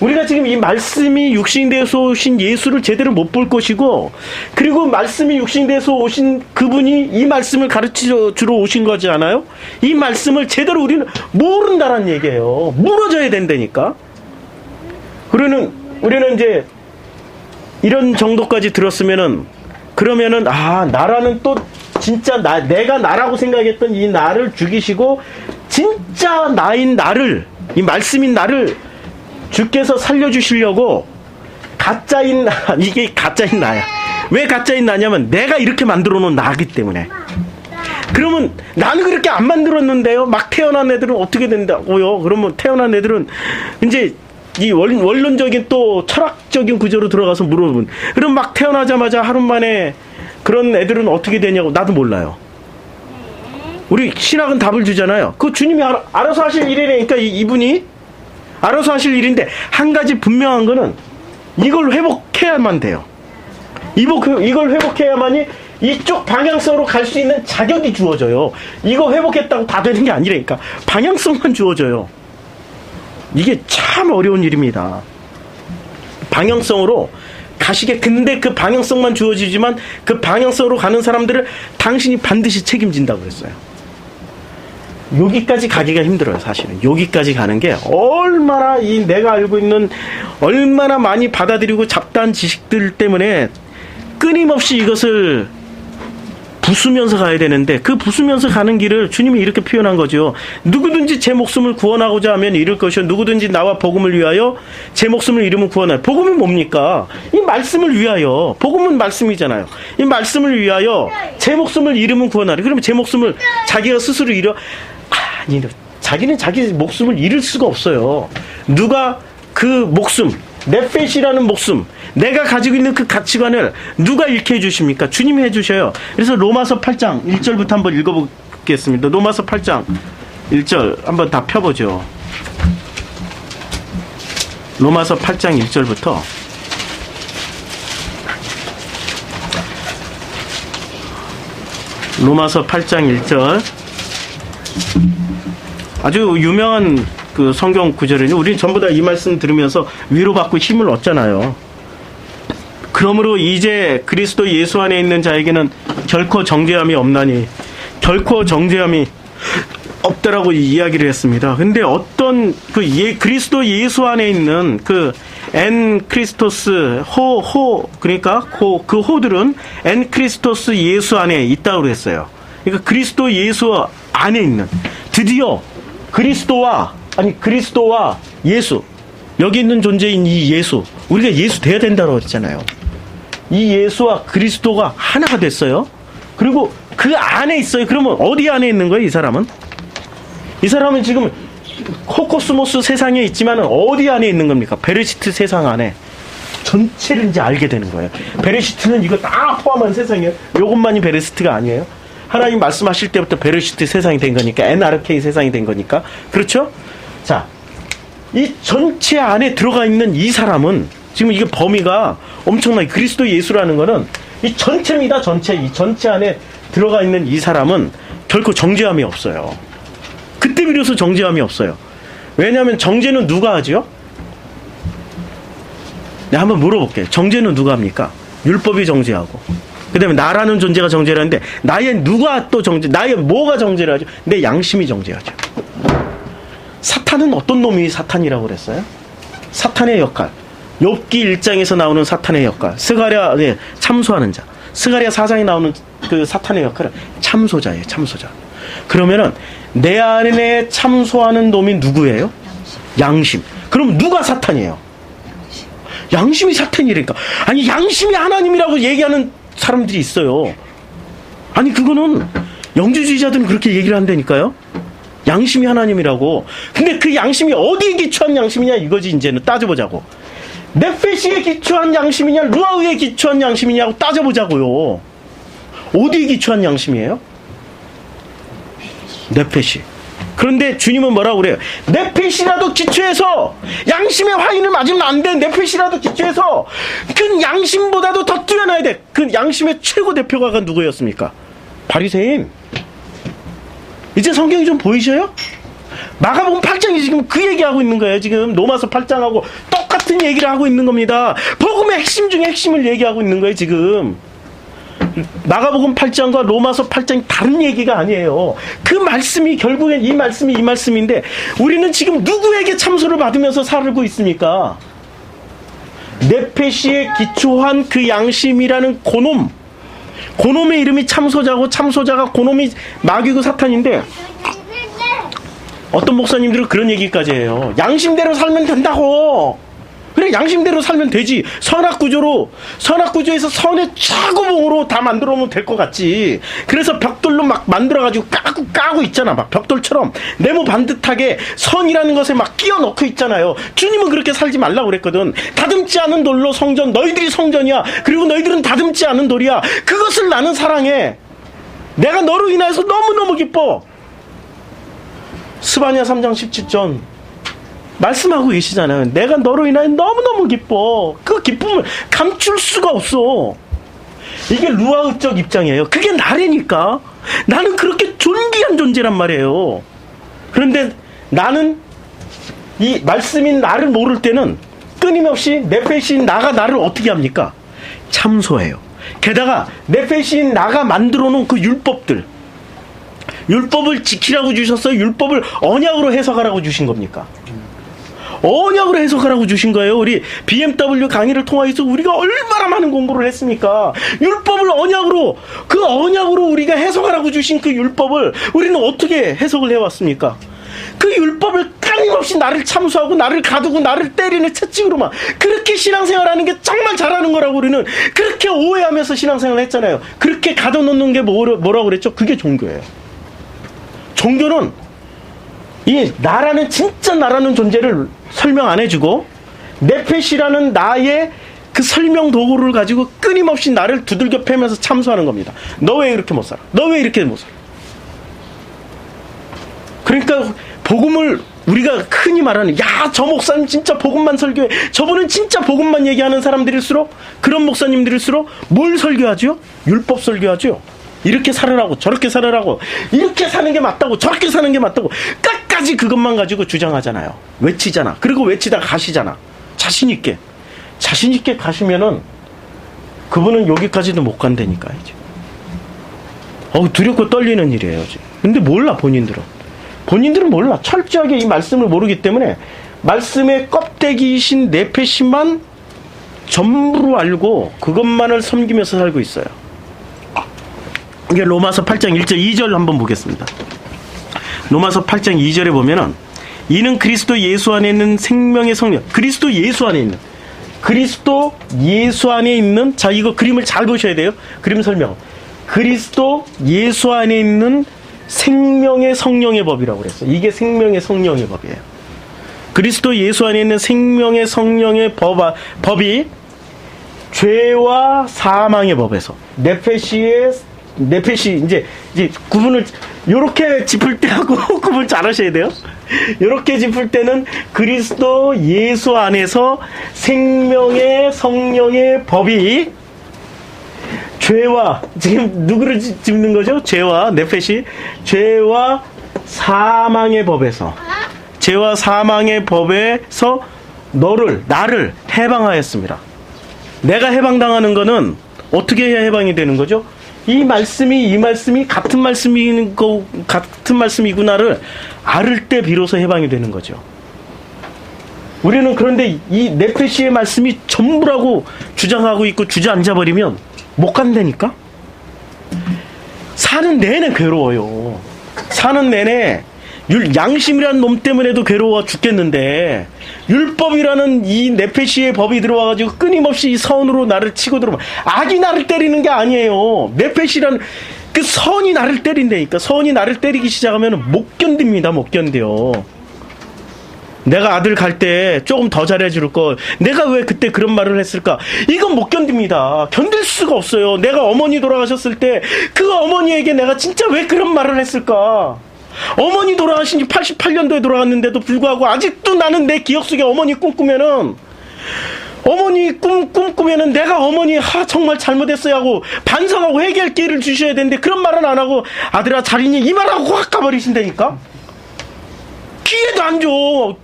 우리가 지금 이 말씀이 육신되어서 오신 예수를 제대로 못 볼 것이고, 그리고 말씀이 육신되어서 오신 그분이 이 말씀을 가르쳐 주러 오신 거지 않아요? 이 말씀을 제대로 우리는 모른다는 얘기예요. 무너져야 된다니까. 우리는 이제 이런 정도까지 들었으면은, 그러면은, 아, 나라는 또 진짜 내가 나라고 생각했던 이 나를 죽이시고, 진짜 나인 나를, 이 말씀인 나를 주께서 살려주시려고 가짜인 이게 가짜인 나야. 왜 가짜인 나냐면 내가 이렇게 만들어 놓은 나기 때문에. 그러면 나는 그렇게 안 만들었는데요. 막 태어난 애들은 어떻게 된다고요? 그러면 태어난 애들은 이제 이 원론적인 또 철학적인 구조로 들어가서 물어보면, 그럼 막 태어나자마자 하루 만에 그런 애들은 어떻게 되냐고. 나도 몰라요. 우리 신학은 답을 주잖아요. 그 주님이 알아서 하실 일이니까 이분이 알아서 하실 일인데, 한 가지 분명한 거는 이걸 회복해야만 돼요. 이걸 회복해야만이 이쪽 방향성으로 갈 수 있는 자격이 주어져요. 이거 회복했다고 다 되는 게 아니라니까. 방향성만 주어져요. 이게 참 어려운 일입니다. 방향성으로 가시게. 근데 그 방향성만 주어지지만 그 방향성으로 가는 사람들을 당신이 반드시 책임진다고 그랬어요. 여기까지 가기가 힘들어요, 사실은. 여기까지 가는 게 얼마나 내가 알고 있는 얼마나 많이 받아들이고 잡다한 지식들 때문에 끊임없이 이것을 부수면서 가야 되는데, 그 부수면서 가는 길을 주님이 이렇게 표현한 거죠. 누구든지 제 목숨을 구원하고자 하면 잃을 것이요, 누구든지 나와 복음을 위하여 제 목숨을 잃으면 구원할. 복음이 뭡니까? 이 말씀을 위하여. 복음은 말씀이잖아요. 이 말씀을 위하여 제 목숨을 잃으면 구원하리. 그러면 제 목숨을 자기가 스스로 잃어? 아니, 자기는 자기 목숨을 잃을 수가 없어요. 누가 그 목숨, 네페시라는 목숨, 내가 가지고 있는 그 가치관을 누가 잃게 해주십니까? 주님이 해주셔요. 그래서 로마서 8장 1절부터 한번 읽어보겠습니다. 로마서 8장 1절 한번 다 펴보죠. 로마서 8장 1절부터 로마서 8장 1절, 아주 유명한 그 성경 구절이죠. 우리 전부 다 이 말씀 들으면서 위로받고 힘을 얻잖아요. 그러므로 이제 그리스도 예수 안에 있는 자에게는 결코 정죄함이 없나니, 결코 정죄함이 없다라고 이야기를 했습니다. 근데 어떤 그리스도 예수 안에 있는 그 엔 크리스토스 그러니까 그 호들은 엔 크리스토스 예수 안에 있다고 했어요. 그러니까 그리스도 예수 안에 있는, 드디어 그리스도와 예수, 여기 있는 존재인 이 예수, 우리가 예수 돼야 된다고 했잖아요. 이 예수와 그리스도가 하나가 됐어요. 그리고 그 안에 있어요. 그러면 어디 안에 있는 거예요, 이 사람은? 이 사람은 지금 코코스모스 세상에 있지만 어디 안에 있는 겁니까? 베르시트 세상 안에. 전체를 이제 알게 되는 거예요. 베레시트는 이거 다 포함한 세상이에요. 요것만이 베레시트가 아니에요. 하나님 말씀하실 때부터 베레시트 세상이 된 거니까, NRK 세상이 된 거니까. 그렇죠? 자, 이 전체 안에 들어가 있는 이 사람은 지금 이게 범위가 엄청나게, 그리스도 예수라는 거는 이 전체입니다. 전체. 이 전체 안에 들어가 있는 이 사람은 결코 정죄함이 없어요. 그때 비로소 정죄함이 없어요. 왜냐하면 정죄는 누가 하죠? 내가 한번 물어볼게요. 정죄는 누가 합니까? 율법이 정죄하고, 그 다음에 나라는 존재가 정죄를 하는데, 나의 누가 또 정죄, 나의 뭐가 정죄를 하죠? 내 양심이 정죄하죠. 사탄은 어떤 놈이 사탄이라고 그랬어요? 사탄의 역할. 욥기 1장에서 나오는 사탄의 역할. 스가랴에 참소하는 자. 스가랴 4장에 나오는 그 사탄의 역할은 참소자예요. 참소자. 그러면은 내 안에 참소하는 놈이 누구예요? 양심. 그럼 누가 사탄이에요? 양심이 사탄이라니까. 아니, 양심이 하나님이라고 얘기하는 사람들이 있어요. 아니, 그거는 영주주의자들은 그렇게 얘기를 한다니까요. 양심이 하나님이라고. 근데 그 양심이 어디에 기초한 양심이냐, 이거지. 이제는 따져보자고. 네페시에 기초한 양심이냐, 루아우에 기초한 양심이냐고 따져보자고요. 어디에 기초한 양심이에요? 네페시. 그런데 주님은 뭐라고 그래요? 네페시라도 기초해서 양심의 화인을 맞으면 안 돼. 네페시라도 기초해서 그 양심보다도 더 뛰어나야 돼. 그 양심의 최고 대표가 누구였습니까? 바리새인. 이제 성경이 좀 보이셔요? 마가복음 8장이 지금 그 얘기하고 있는 거예요. 지금 로마서 8장하고 똑같은 얘기를 하고 있는 겁니다. 복음의 핵심 중에 핵심을 얘기하고 있는 거예요. 지금 마가복음 8장과 로마서 8장이 다른 얘기가 아니에요. 그 말씀이 결국엔 이 말씀인데, 우리는 지금 누구에게 참소를 받으면서 살고 있습니까? 네페시에 기초한 그 양심이라는 고놈. 고놈의 이름이 참소자고, 참소자가 고놈이 마귀고 사탄인데, 어떤 목사님들은 그런 얘기까지 해요. 양심대로 살면 된다고. 그래, 양심대로 살면 되지. 선악구조에서 선의 최고봉으로 다 만들어 놓으면 될 것 같지. 그래서 벽돌로 막 만들어가지고 까고 있잖아. 막 벽돌처럼 네모 반듯하게 선이라는 것에 막 끼워 넣고 있잖아요. 주님은 그렇게 살지 말라고 그랬거든. 다듬지 않은 돌로 성전, 너희들이 성전이야. 그리고 너희들은 다듬지 않은 돌이야. 그것을 나는 사랑해. 내가 너로 인하여서 너무너무 기뻐. 스바냐 3장 17절 말씀하고 계시잖아요. 내가 너로 인하여 너무너무 기뻐. 그 기쁨을 감출 수가 없어. 이게 루아우적 입장이에요. 그게 나래니까. 나는 그렇게 존귀한 존재란 말이에요. 그런데 나는 이 말씀인 나를 모를 때는 끊임없이 네페시인 나가 나를 어떻게 합니까? 참소해요. 게다가 네페시인 나가 만들어 놓은 그 율법을 지키라고 주셨어요? 율법을 언약으로 해석하라고 주신 겁니까? 언약으로 해석하라고 주신 거예요. 우리 BMW 강의를 통해서 우리가 얼마나 많은 공부를 했습니까? 율법을 언약으로 우리가 해석하라고 주신 그 율법을 우리는 어떻게 해석을 해왔습니까? 그 율법을 끊임없이 나를 참소하고 나를 가두고 나를 때리는 채찍으로만, 그렇게 신앙생활하는 게 정말 잘하는 거라고 우리는 그렇게 오해하면서 신앙생활을 했잖아요. 그렇게 가둬놓는 게 뭐라고 그랬죠? 그게 종교예요. 종교는 이 나라는, 진짜 나라는 존재를 설명 안 해주고, 네페시라는 나의 그 설명 도구를 가지고 끊임없이 나를 두들겨 패면서 참소하는 겁니다. 너 왜 이렇게 못 살아? 너 왜 이렇게 못 살아? 그러니까 복음을 우리가 흔히 말하는, 야, 저 목사님 진짜 복음만 설교해, 저분은 진짜 복음만 얘기하는 사람들일수록, 그런 목사님들일수록 뭘 설교하죠? 율법 설교하죠. 이렇게 살으라고, 저렇게 살으라고, 이렇게 사는 게 맞다고, 저렇게 사는 게 맞다고 끝까지 그것만 가지고 주장하잖아요. 외치잖아. 그리고 외치다 가시잖아. 자신있게 가시면은 그분은 여기까지도 못 간다니까. 이제 두렵고 떨리는 일이에요. 이제. 근데 몰라. 본인들은 몰라. 철저하게 이 말씀을 모르기 때문에 말씀의 껍데기이신 네페시만 전부로 알고 그것만을 섬기면서 살고 있어요. 이게 로마서 8장 1절 2절 한번 보겠습니다. 로마서 8장 2절에 보면은, 이는 그리스도 예수 안에 있는 생명의 성령, 그리스도 예수 안에 있는, 자, 이거 그림을 잘 보셔야 돼요. 그림 설명. 그리스도 예수 안에 있는 생명의 성령의 법이라고 그랬어요. 이게 생명의 성령의 법이에요. 그리스도 예수 안에 있는 생명의 성령의 법이 죄와 사망의 법에서 네페시 이제 구분을 요렇게 짚을 때하고 구분 잘 하셔야 돼요. 요렇게 짚을 때는 그리스도 예수 안에서 생명의 성령의 법이 죄와, 지금 누구를 짚는 거죠? 죄와 네페시, 죄와 사망의 법에서 나를 해방하였습니다. 내가 해방당하는 거는 어떻게 해야 해방이 되는 거죠? 이 말씀이 같은 말씀이구나를 알을 때 비로소 해방이 되는 거죠. 우리는 그런데 이 네페시의 말씀이 전부라고 주장하고 있고 주저앉아 버리면 못 간다니까? 사는 내내 괴로워요. 사는 내내 양심이라는 놈 때문에도 괴로워 죽겠는데, 율법이라는 이 네페시의 법이 들어와가지고 끊임없이 이 선으로 나를 치고 들어와. 악이 나를 때리는 게 아니에요. 네페시라는 그 선이 나를 때린다니까. 선이 나를 때리기 시작하면 못 견딥니다. 못 견뎌요. 내가 아들 갈 때 조금 더 잘해줄 걸, 내가 왜 그때 그런 말을 했을까? 이건 못 견딥니다. 견딜 수가 없어요. 내가 어머니 돌아가셨을 때 그 어머니에게 내가 진짜 왜 그런 말을 했을까? 어머니 돌아가신 지 88년도에 돌아갔는데도 불구하고 아직도 나는 내 기억 속에 어머니 꿈꾸면은, 어머니 꿈꾸면은 내가 어머니 정말 잘못했어요 하고 반성하고 회개할 기회를 주셔야 되는데 그런 말은 안 하고 아들아 잘 있니? 이 말하고 확 가버리신다니까? 기회도 안 줘.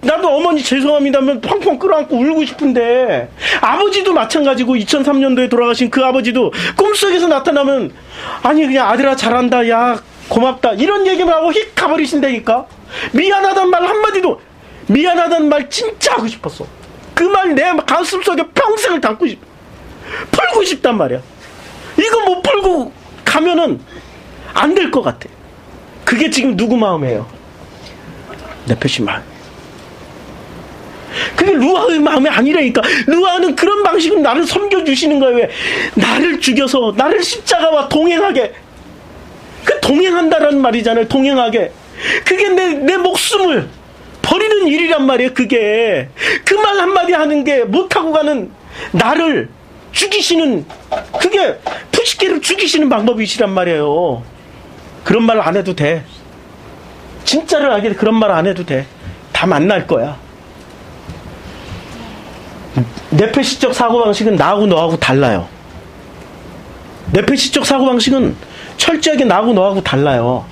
나도 어머니 죄송합니다 하면 펑펑 끌어안고 울고 싶은데, 아버지도 마찬가지고 2003년도에 돌아가신 그 아버지도 꿈속에서 나타나면 아니 그냥 아들아 잘한다, 야 고맙다, 이런 얘기만 하고 휙 가버리신다니까. 미안하단 말 한마디도, 미안하단 말 진짜 하고 싶었어. 그 말 내 가슴속에 평생을 담고 풀고 싶단 말이야. 이거 못 풀고 가면은 안 될 것 같아. 그게 지금 누구 마음이에요? 네페시 마음. 그게 루아의 마음이 아니라니까. 루아는 그런 방식으로 나를 섬겨주시는 거예요. 왜? 나를 죽여서 나를 십자가와 동행하게. 그 동행한다라는 말이잖아요. 동행하게. 그게 내 목숨을 버리는 일이란 말이에요. 그게. 그 말 한마디 하는 게 못하고 가는 나를 죽이시는, 그게 푸시케를 죽이시는 방법이시란 말이에요. 그런 말 안 해도 돼. 진짜를 알게 그런 말 안 해도 돼. 다 만날 거야. 네페시적 사고방식은 나하고 너하고 달라요. 네페시적 사고방식은 철저하게 나하고 너하고 달라요.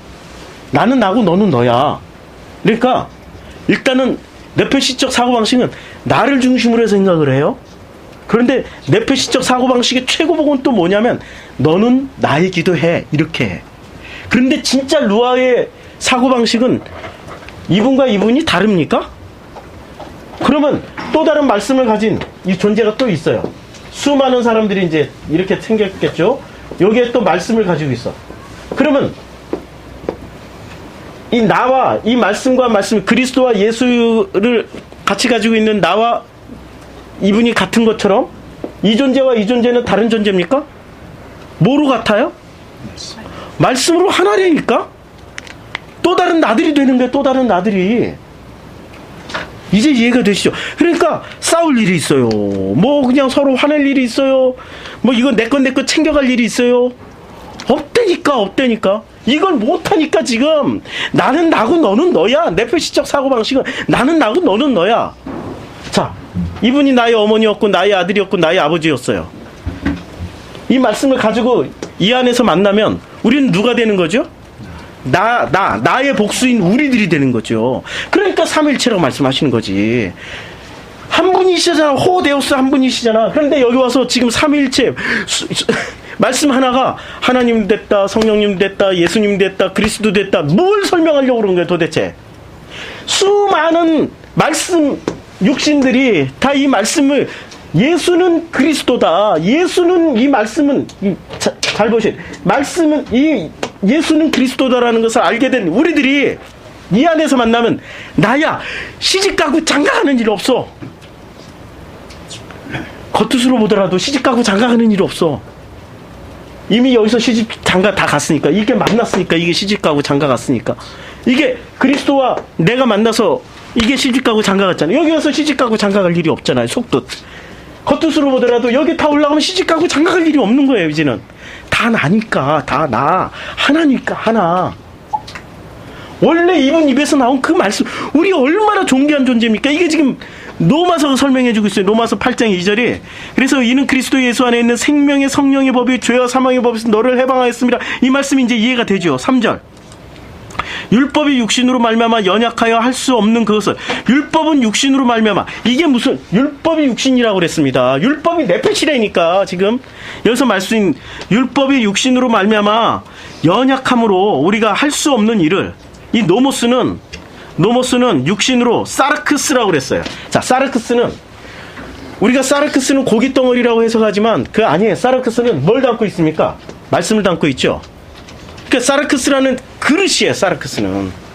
나는 나고 너는 너야. 그러니까 일단은 네페시적 사고방식은 나를 중심으로 해서 생각을 해요. 그런데 네페시적 사고방식의 최고봉은 또 뭐냐면 너는 나이기도 해. 이렇게 해. 그런데 진짜 루아의 사고방식은 이분과 이분이 다릅니까? 그러면 또 다른 말씀을 가진 이 존재가 또 있어요. 수많은 사람들이 이제 이렇게 생겼겠죠. 여기에 또 말씀을 가지고 있어. 그러면 이 나와 이 말씀과 말씀, 그리스도와 예수를 같이 가지고 있는 나와 이분이 같은 것처럼 이 존재와 이 존재는 다른 존재입니까? 뭐로 같아요? 말씀으로 하나라니까? 또 다른 나들이 되는 거예요. 또 다른 나들이. 이제 이해가 되시죠? 그러니까 싸울 일이 있어요. 뭐 그냥 서로 화낼 일이 있어요. 뭐 이건 내 건 챙겨갈 일이 있어요. 없다니까. 이걸 못하니까 지금 나는 나고 너는 너야. 네페시적 사고방식은 나는 나고 너는 너야. 자, 이분이 나의 어머니였고 나의 아들이었고 나의 아버지였어요. 이 말씀을 가지고 이 안에서 만나면 우리는 누가 되는 거죠? 나의 복수인 우리들이 되는 거죠. 그러니까 삼위일체라고 말씀하시는 거지. 한 분이시잖아. 호데우스 한 분이시잖아. 그런데 여기 와서 지금 삼위일체 말씀 하나가 하나님 됐다, 성령님 됐다, 예수님 됐다, 그리스도 됐다. 뭘 설명하려고 그런 거예요 도대체? 수많은 말씀 육신들이 다 이 말씀을, 예수는 그리스도다, 예수는 이 말씀은 잘 보세요. 말씀은 예수는 그리스도다라는 것을 알게 된 우리들이 이 안에서 만나면 나야 시집가고 장가가는 일 없어. 겉옷으로 보더라도 시집가고 장가가는 일 없어. 이미 여기서 시집 장가 다 갔으니까, 이게 만났으니까, 이게 시집가고 장가갔으니까, 이게 그리스도와 내가 만나서 이게 시집가고 장가갔잖아요. 여기 와서 시집가고 장가갈 일이 없잖아요. 속뜻. 겉뜻으로 보더라도 여기 다 올라가면 시집가고 장가갈 일이 없는 거예요. 이제는 다 나니까, 다 나 하나니까 하나. 원래 이분 입에서 나온 그 말씀, 우리 얼마나 존귀한 존재입니까? 이게 지금 로마서가 설명해주고 있어요. 로마서 8장 2절에. 그래서 이는 그리스도 예수 안에 있는 생명의 성령의 법이 죄와 사망의 법에서 너를 해방하였습니다. 이 말씀이 이제 이해가 되죠. 3절. 율법이 육신으로 말미암아 연약하여 할 수 없는 그것을, 율법은 육신으로 말미암아, 이게 무슨 율법이 육신이라고 그랬습니다. 율법이 네페시라니까. 지금 여기서 말씀인 율법이 육신으로 말미암아 연약함으로 우리가 할 수 없는 일을, 이 노모스는 육신으로 사르크스라고 그랬어요. 자, 사르크스는 우리가 사르크스는 고기 덩어리라고 해석하지만 그 아니에요. 사르크스는 뭘 담고 있습니까? 말씀을 담고 있죠. 그러니까 사르크스라는 그릇이에요. 사르크스는.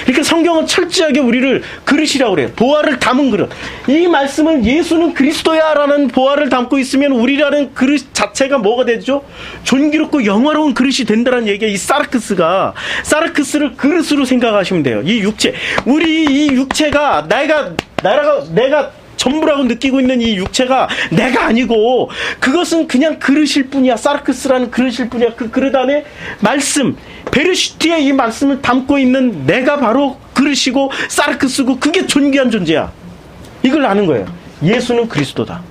그러니까 성경은 철저하게 우리를 그릇이라고 그래요. 보화를 담은 그릇. 이 말씀을 예수는 그리스도야라는 보화를 담고 있으면 우리라는 그릇 자체가 뭐가 되죠? 존귀롭고 영화로운 그릇이 된다는 얘기야. 이 사르크스가. 사르크스를 그릇으로 생각하시면 돼요. 이 육체. 우리 이 육체가 내가 전부라고 느끼고 있는 이 육체가 내가 아니고 그것은 그냥 그릇일 뿐이야. 사르크스라는 그릇일 뿐이야. 그 그릇 안에 말씀, 베르시티에 이 말씀을 담고 있는 내가 바로 그릇이고 사르크스고, 그게 존귀한 존재야. 이걸 아는 거예요. 예수는 그리스도다.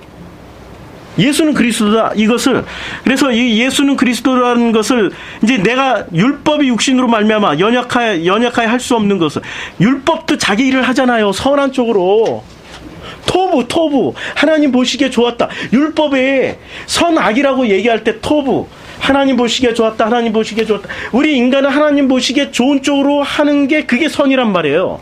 예수는 그리스도다. 이것을, 그래서 이 예수는 그리스도라는 것을 이제 내가 율법이 육신으로 말미암아 연약하여 할 수 없는 것을, 율법도 자기 일을 하잖아요. 선한 쪽으로. 토부 하나님 보시기에 좋았다. 율법에 선악이라고 얘기할 때 토부, 하나님 보시기에 좋았다, 하나님 보시기에 좋았다. 우리 인간은 하나님 보시기에 좋은 쪽으로 하는 게 그게 선이란 말이에요.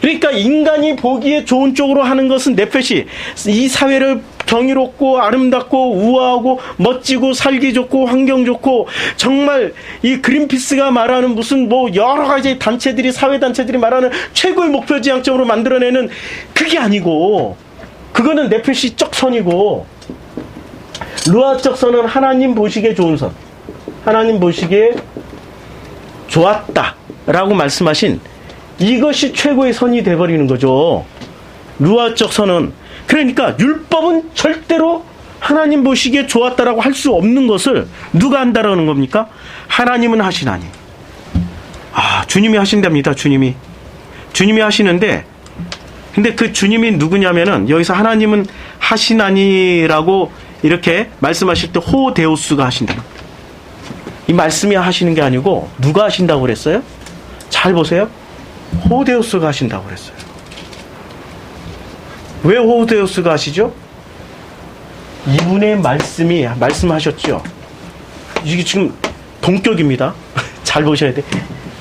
그러니까 인간이 보기에 좋은 쪽으로 하는 것은 네페시, 이 사회를 경이롭고 아름답고 우아하고 멋지고 살기 좋고 환경 좋고, 정말 이 그린피스가 말하는 무슨 뭐 여러 가지 단체들이, 사회 단체들이 말하는 최고의 목표 지향점으로 만들어내는 그게 아니고, 그거는 네페시적 선이고, 루아적 선은 하나님 보시기에 좋은 선, 하나님 보시기에 좋았다라고 말씀하신 이것이 최고의 선이 돼버리는 거죠. 루아적 선은. 그러니까 율법은 절대로 하나님 보시기에 좋았다라고 할 수 없는 것을 누가 한다라는 겁니까? 하나님은 하시나니. 주님이 하신답니다. 주님이 하시는데, 근데 그 주님이 누구냐면은, 여기서 하나님은 하시나니라고 이렇게 말씀하실 때 호데우스가 하신다. 이 말씀이 하시는 게 아니고 누가 하신다고 그랬어요? 잘 보세요. 호데우스가 하신다고 그랬어요. 왜 호데우스가 하시죠? 이분의 말씀이 말씀하셨죠. 이게 지금 동격입니다. 잘 보셔야 돼.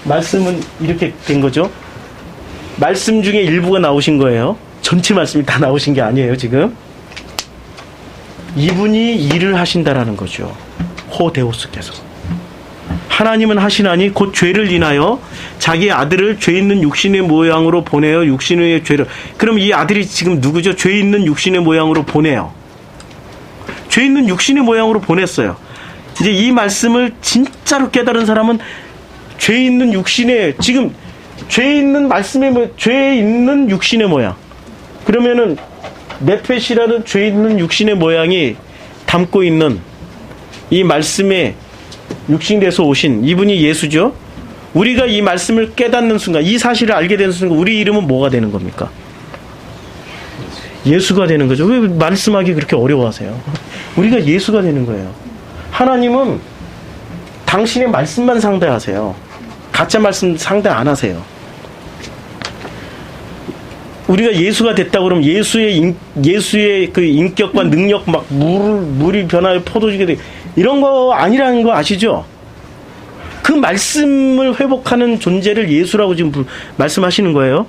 말씀은 이렇게 된 거죠. 말씀 중에 일부가 나오신 거예요. 전체 말씀이 다 나오신 게 아니에요, 지금. 이분이 일을 하신다라는 거죠. 호데우스께서. 하나님은 하시나니 곧 죄를 인하여 자기 아들을 죄 있는 육신의 모양으로 보내어 육신의 죄를. 그럼 이 아들이 지금 누구죠? 죄 있는 육신의 모양으로 보내요. 죄 있는 육신의 모양으로 보냈어요. 이제 이 말씀을 진짜로 깨달은 사람은 죄 있는 육신의, 지금 죄 있는 말씀의 죄 있는 육신의 모양. 그러면은 네페시라는 죄 있는 육신의 모양이 담고 있는 이 말씀에 육신돼서 오신 이분이 예수죠. 우리가 이 말씀을 깨닫는 순간, 이 사실을 알게 되는 순간 우리 이름은 뭐가 되는 겁니까? 예수가 되는 거죠. 왜 말씀하기 그렇게 어려워하세요? 우리가 예수가 되는 거예요. 하나님은 당신의 말씀만 상대하세요. 가짜 말씀 상대 안 하세요. 우리가 예수가 됐다 그러면 예수의 그 인격과 능력, 막 물이 변하여 포도주게 돼, 이런 거 아니라는 거 아시죠? 그 말씀을 회복하는 존재를 예수라고 지금 말씀하시는 거예요.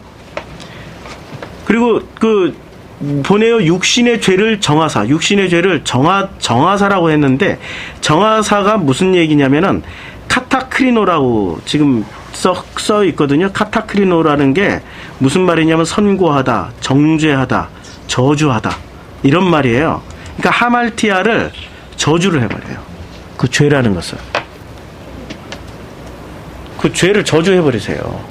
그리고 보내요 육신의 죄를 정하사, 육신의 죄를 정하사라고 했는데, 정하사가 무슨 얘기냐면은 카타크리노라고 지금 써 있거든요. 카타크리노라는 게 무슨 말이냐면 선고하다, 정죄하다, 저주하다, 이런 말이에요. 그러니까 하말티아를 저주를 해버려요. 그 죄라는 것을. 그 죄를 저주해버리세요.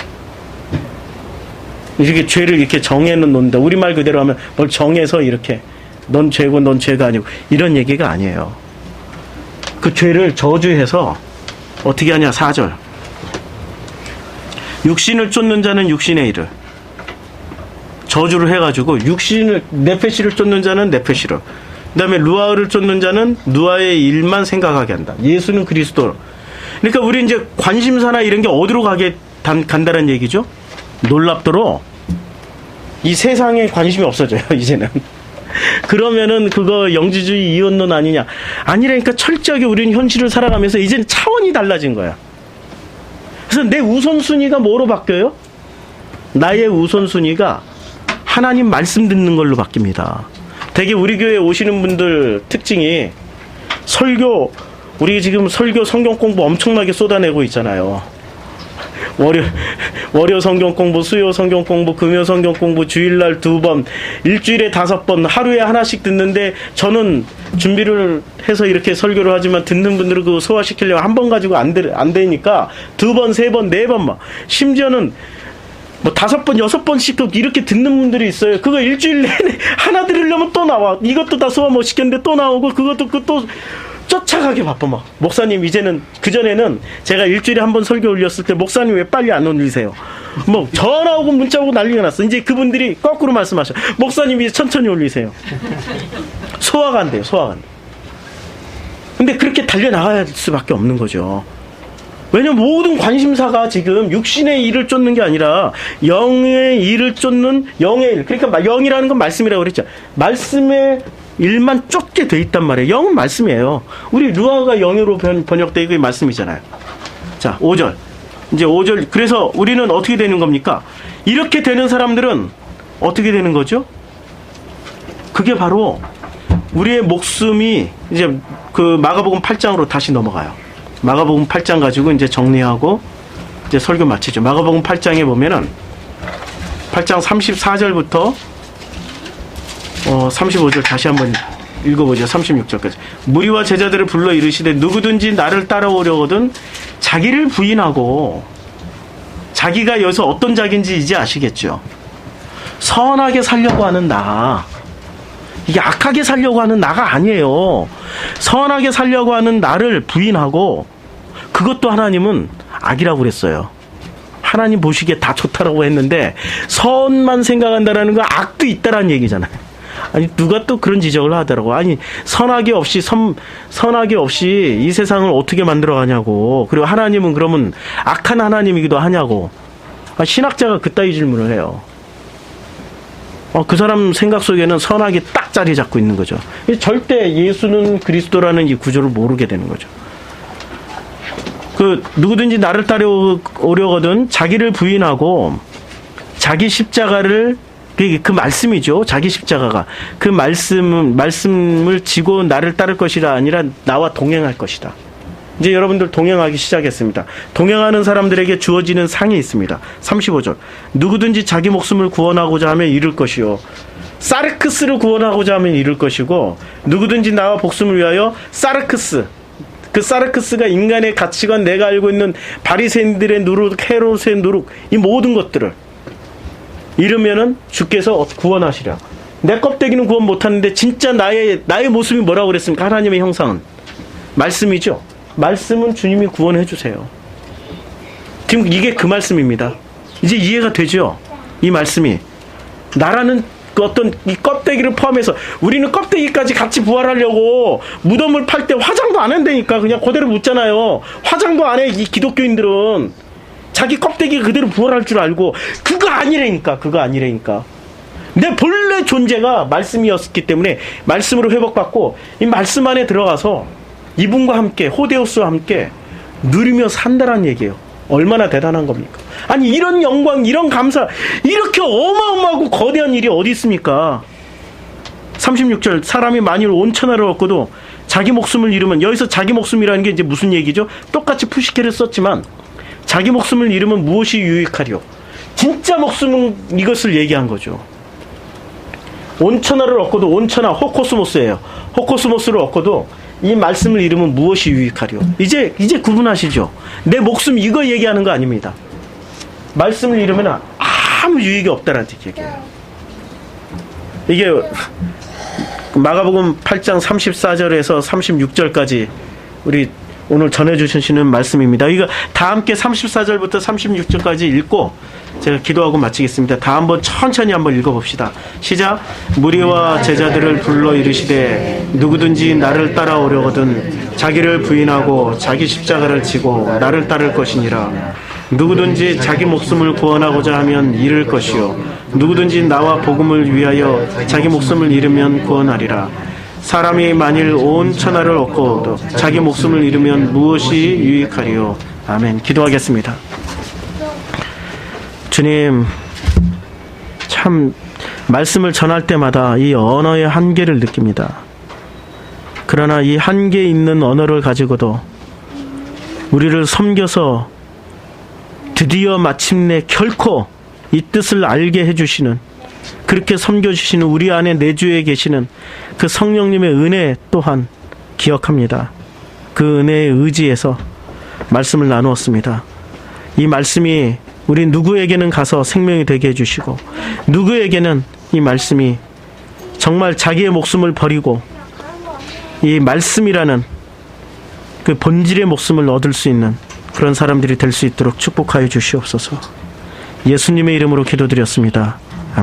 이렇게 죄를 이렇게 정해 놓는다. 우리말 그대로 하면 뭘 정해서 이렇게 넌 죄고 넌 죄가 아니고 이런 얘기가 아니에요. 그 죄를 저주해서 어떻게 하냐. 4절. 육신을 쫓는 자는 육신의 일을 저주를 해가지고 육신을 네페시를 쫓는 자는 네페시를, 그 다음에 루아를 쫓는 자는 루아의 일만 생각하게 한다. 예수는 그리스도. 그러니까 우리 이제 관심사나 이런 게 어디로 간다는 얘기죠? 놀랍도록 이 세상에 관심이 없어져요, 이제는. 그러면은 그거 영지주의 이혼론 아니냐? 아니라니까. 철저하게 우리는 현실을 살아가면서 이제는 차원이 달라진 거야. 그래서 내 우선순위가 뭐로 바뀌어요? 나의 우선순위가 하나님 말씀 듣는 걸로 바뀝니다. 되게 우리 교회에 오시는 분들 특징이 우리 지금 설교 성경 공부 엄청나게 쏟아내고 있잖아요. 월요 성경 공부, 수요 성경 공부, 금요 성경 공부, 주일날 2번, 일주일에 5번, 하루에 하나씩 듣는데, 저는 준비를 해서 이렇게 설교를 하지만 듣는 분들은 그거 소화시키려고 한 번 가지고 안 되니까 2번, 3번, 4번 막, 심지어는 뭐 5번, 6번씩 이렇게 듣는 분들이 있어요. 그거 일주일 내내 하나 들으려면 또 나와. 이것도 다 소화 못 시켰는데 또 나오고, 그것도 또 쫓아가기 바빠. 막 목사님, 이제는, 그전에는 제가 일주일에 한 번 설교 올렸을 때 목사님 왜 빨리 안 올리세요? 뭐 전화 오고 문자 오고 난리가 났어. 이제 그분들이 거꾸로 말씀하셔. 목사님 이제 천천히 올리세요. 소화가 안 돼요. 소화가 안 돼. 근데 그렇게 달려나가야 할 수밖에 없는 거죠. 왜냐면 모든 관심사가 지금 육신의 일을 쫓는 게 아니라 영의 일을 쫓는 영의 일. 그러니까 영이라는 건 말씀이라고 그랬죠. 말씀의 일만 쫓게 돼 있단 말이에요. 영은 말씀이에요. 우리 루아가 영으로 번역되고 이 말씀이잖아요. 자, 5절. 이제 5절. 그래서 우리는 어떻게 되는 겁니까? 이렇게 되는 사람들은 어떻게 되는 거죠? 그게 바로 우리의 목숨이 이제 그 마가복음 8장으로 다시 넘어가요. 마가복음 8장 가지고 이제 정리하고 이제 설교 마치죠. 마가복음 8장에 보면은 8장 34절부터 35절 다시 한번 읽어보죠. 36절까지. 무리와 제자들을 불러 이르시되 누구든지 나를 따라오려거든 자기를 부인하고, 자기가 여기서 어떤 자기인지 이제 아시겠죠? 선하게 살려고 하는 나. 이게 악하게 살려고 하는 나가 아니에요. 선하게 살려고 하는 나를 부인하고, 그것도 하나님은 악이라고 그랬어요. 하나님 보시기에 다 좋다라고 했는데 선만 생각한다라는 건 악도 있다라는 얘기잖아요. 아니 누가 또 그런 지적을 하더라고. 아니 선하게 없이 이 세상을 어떻게 만들어가냐고. 그리고 하나님은 그러면 악한 하나님이기도 하냐고. 신학자가 그따위 질문을 해요. 그 사람 생각 속에는 선하게 딱 자리 잡고 있는 거죠. 절대 예수는 그리스도라는 이 구조를 모르게 되는 거죠. 누구든지 나를 따라오려거든 자기를 부인하고 자기 십자가를, 그 말씀이죠. 자기 십자가가. 그 말씀을 지고 나를 따를 것이라 아니라 나와 동행할 것이다. 이제 여러분들 동행하기 시작했습니다. 동행하는 사람들에게 주어지는 상이 있습니다. 35절. 누구든지 자기 목숨을 구원하고자 하면 잃을 것이요. 사르크스를 구원하고자 하면 잃을 것이고, 누구든지 나와 복숨을 위하여 사르크스. 그 사르크스가 인간의 가치관, 내가 알고 있는 바리새인들의 누룩, 헤롯의 누룩, 이 모든 것들을 잃으면은 주께서 구원하시라. 내 껍데기는 구원 못하는데 진짜 나의 모습이 뭐라고 그랬습니까? 하나님의 형상은 말씀이죠. 말씀은 주님이 구원해 주세요. 지금 이게 그 말씀입니다. 이제 이해가 되죠? 이 말씀이 나라는 그 어떤 이 껍데기를 포함해서, 우리는 껍데기까지 같이 부활하려고 무덤을 팔 때 화장도 안 한다니까. 그냥 그대로 묻잖아요. 화장도 안 해. 이 기독교인들은 자기 껍데기 그대로 부활할 줄 알고. 그거 아니라니까. 내 본래 존재가 말씀이었기 때문에 말씀으로 회복받고 이 말씀 안에 들어가서 이분과 함께, 호데오스와 함께 누리며 산다는 얘기예요. 얼마나 대단한 겁니까? 아니 이런 영광, 이런 감사, 이렇게 어마어마하고 거대한 일이 어디 있습니까? 36절. 사람이 만일 온 천하를 얻고도 자기 목숨을 잃으면, 여기서 자기 목숨이라는 게 이제 무슨 얘기죠? 똑같이 푸시케를 썼지만 자기 목숨을 잃으면 무엇이 유익하리요? 진짜 목숨은 이것을 얘기한 거죠. 온 천하를 얻고도, 온 천하 호코스모스예요. 호코스모스를 얻고도 이 말씀을 잃으면 무엇이 유익하리요? 이제 구분하시죠? 내 목숨 이거 얘기하는 거 아닙니다. 말씀을 잃으면 아무 유익이 없다라는 얘기예요. 이게 마가복음 8장 34절에서 36절까지 우리 오늘 전해주시는 말씀입니다. 이거 다 함께 34절부터 36절까지 읽고 제가 기도하고 마치겠습니다. 다 한번 천천히 한번 읽어봅시다. 시작. 무리와 제자들을 불러 이르시되 누구든지 나를 따라오려거든 자기를 부인하고 자기 십자가를 지고 나를 따를 것이니라. 누구든지 자기 목숨을 구원하고자 하면 잃을 것이요 누구든지 나와 복음을 위하여 자기 목숨을 잃으면 구원하리라. 사람이 만일 온 천하를 얻고도 자기 목숨을 잃으면 무엇이 유익하리요. 아멘. 기도하겠습니다. 주님, 참 말씀을 전할 때마다 이 언어의 한계를 느낍니다. 그러나 이 한계 있는 언어를 가지고도 우리를 섬겨서 드디어 마침내 결코 이 뜻을 알게 해주시는, 그렇게 섬겨주시는 우리 안에 내주에 계시는 그 성령님의 은혜 또한 기억합니다. 그 은혜에 의지해서 말씀을 나누었습니다. 이 말씀이 우리 누구에게는 가서 생명이 되게 해주시고 누구에게는 이 말씀이 정말 자기의 목숨을 버리고 이 말씀이라는 그 본질의 목숨을 얻을 수 있는 그런 사람들이 될 수 있도록 축복하여 주시옵소서. 예수님의 이름으로 기도드렸습니다.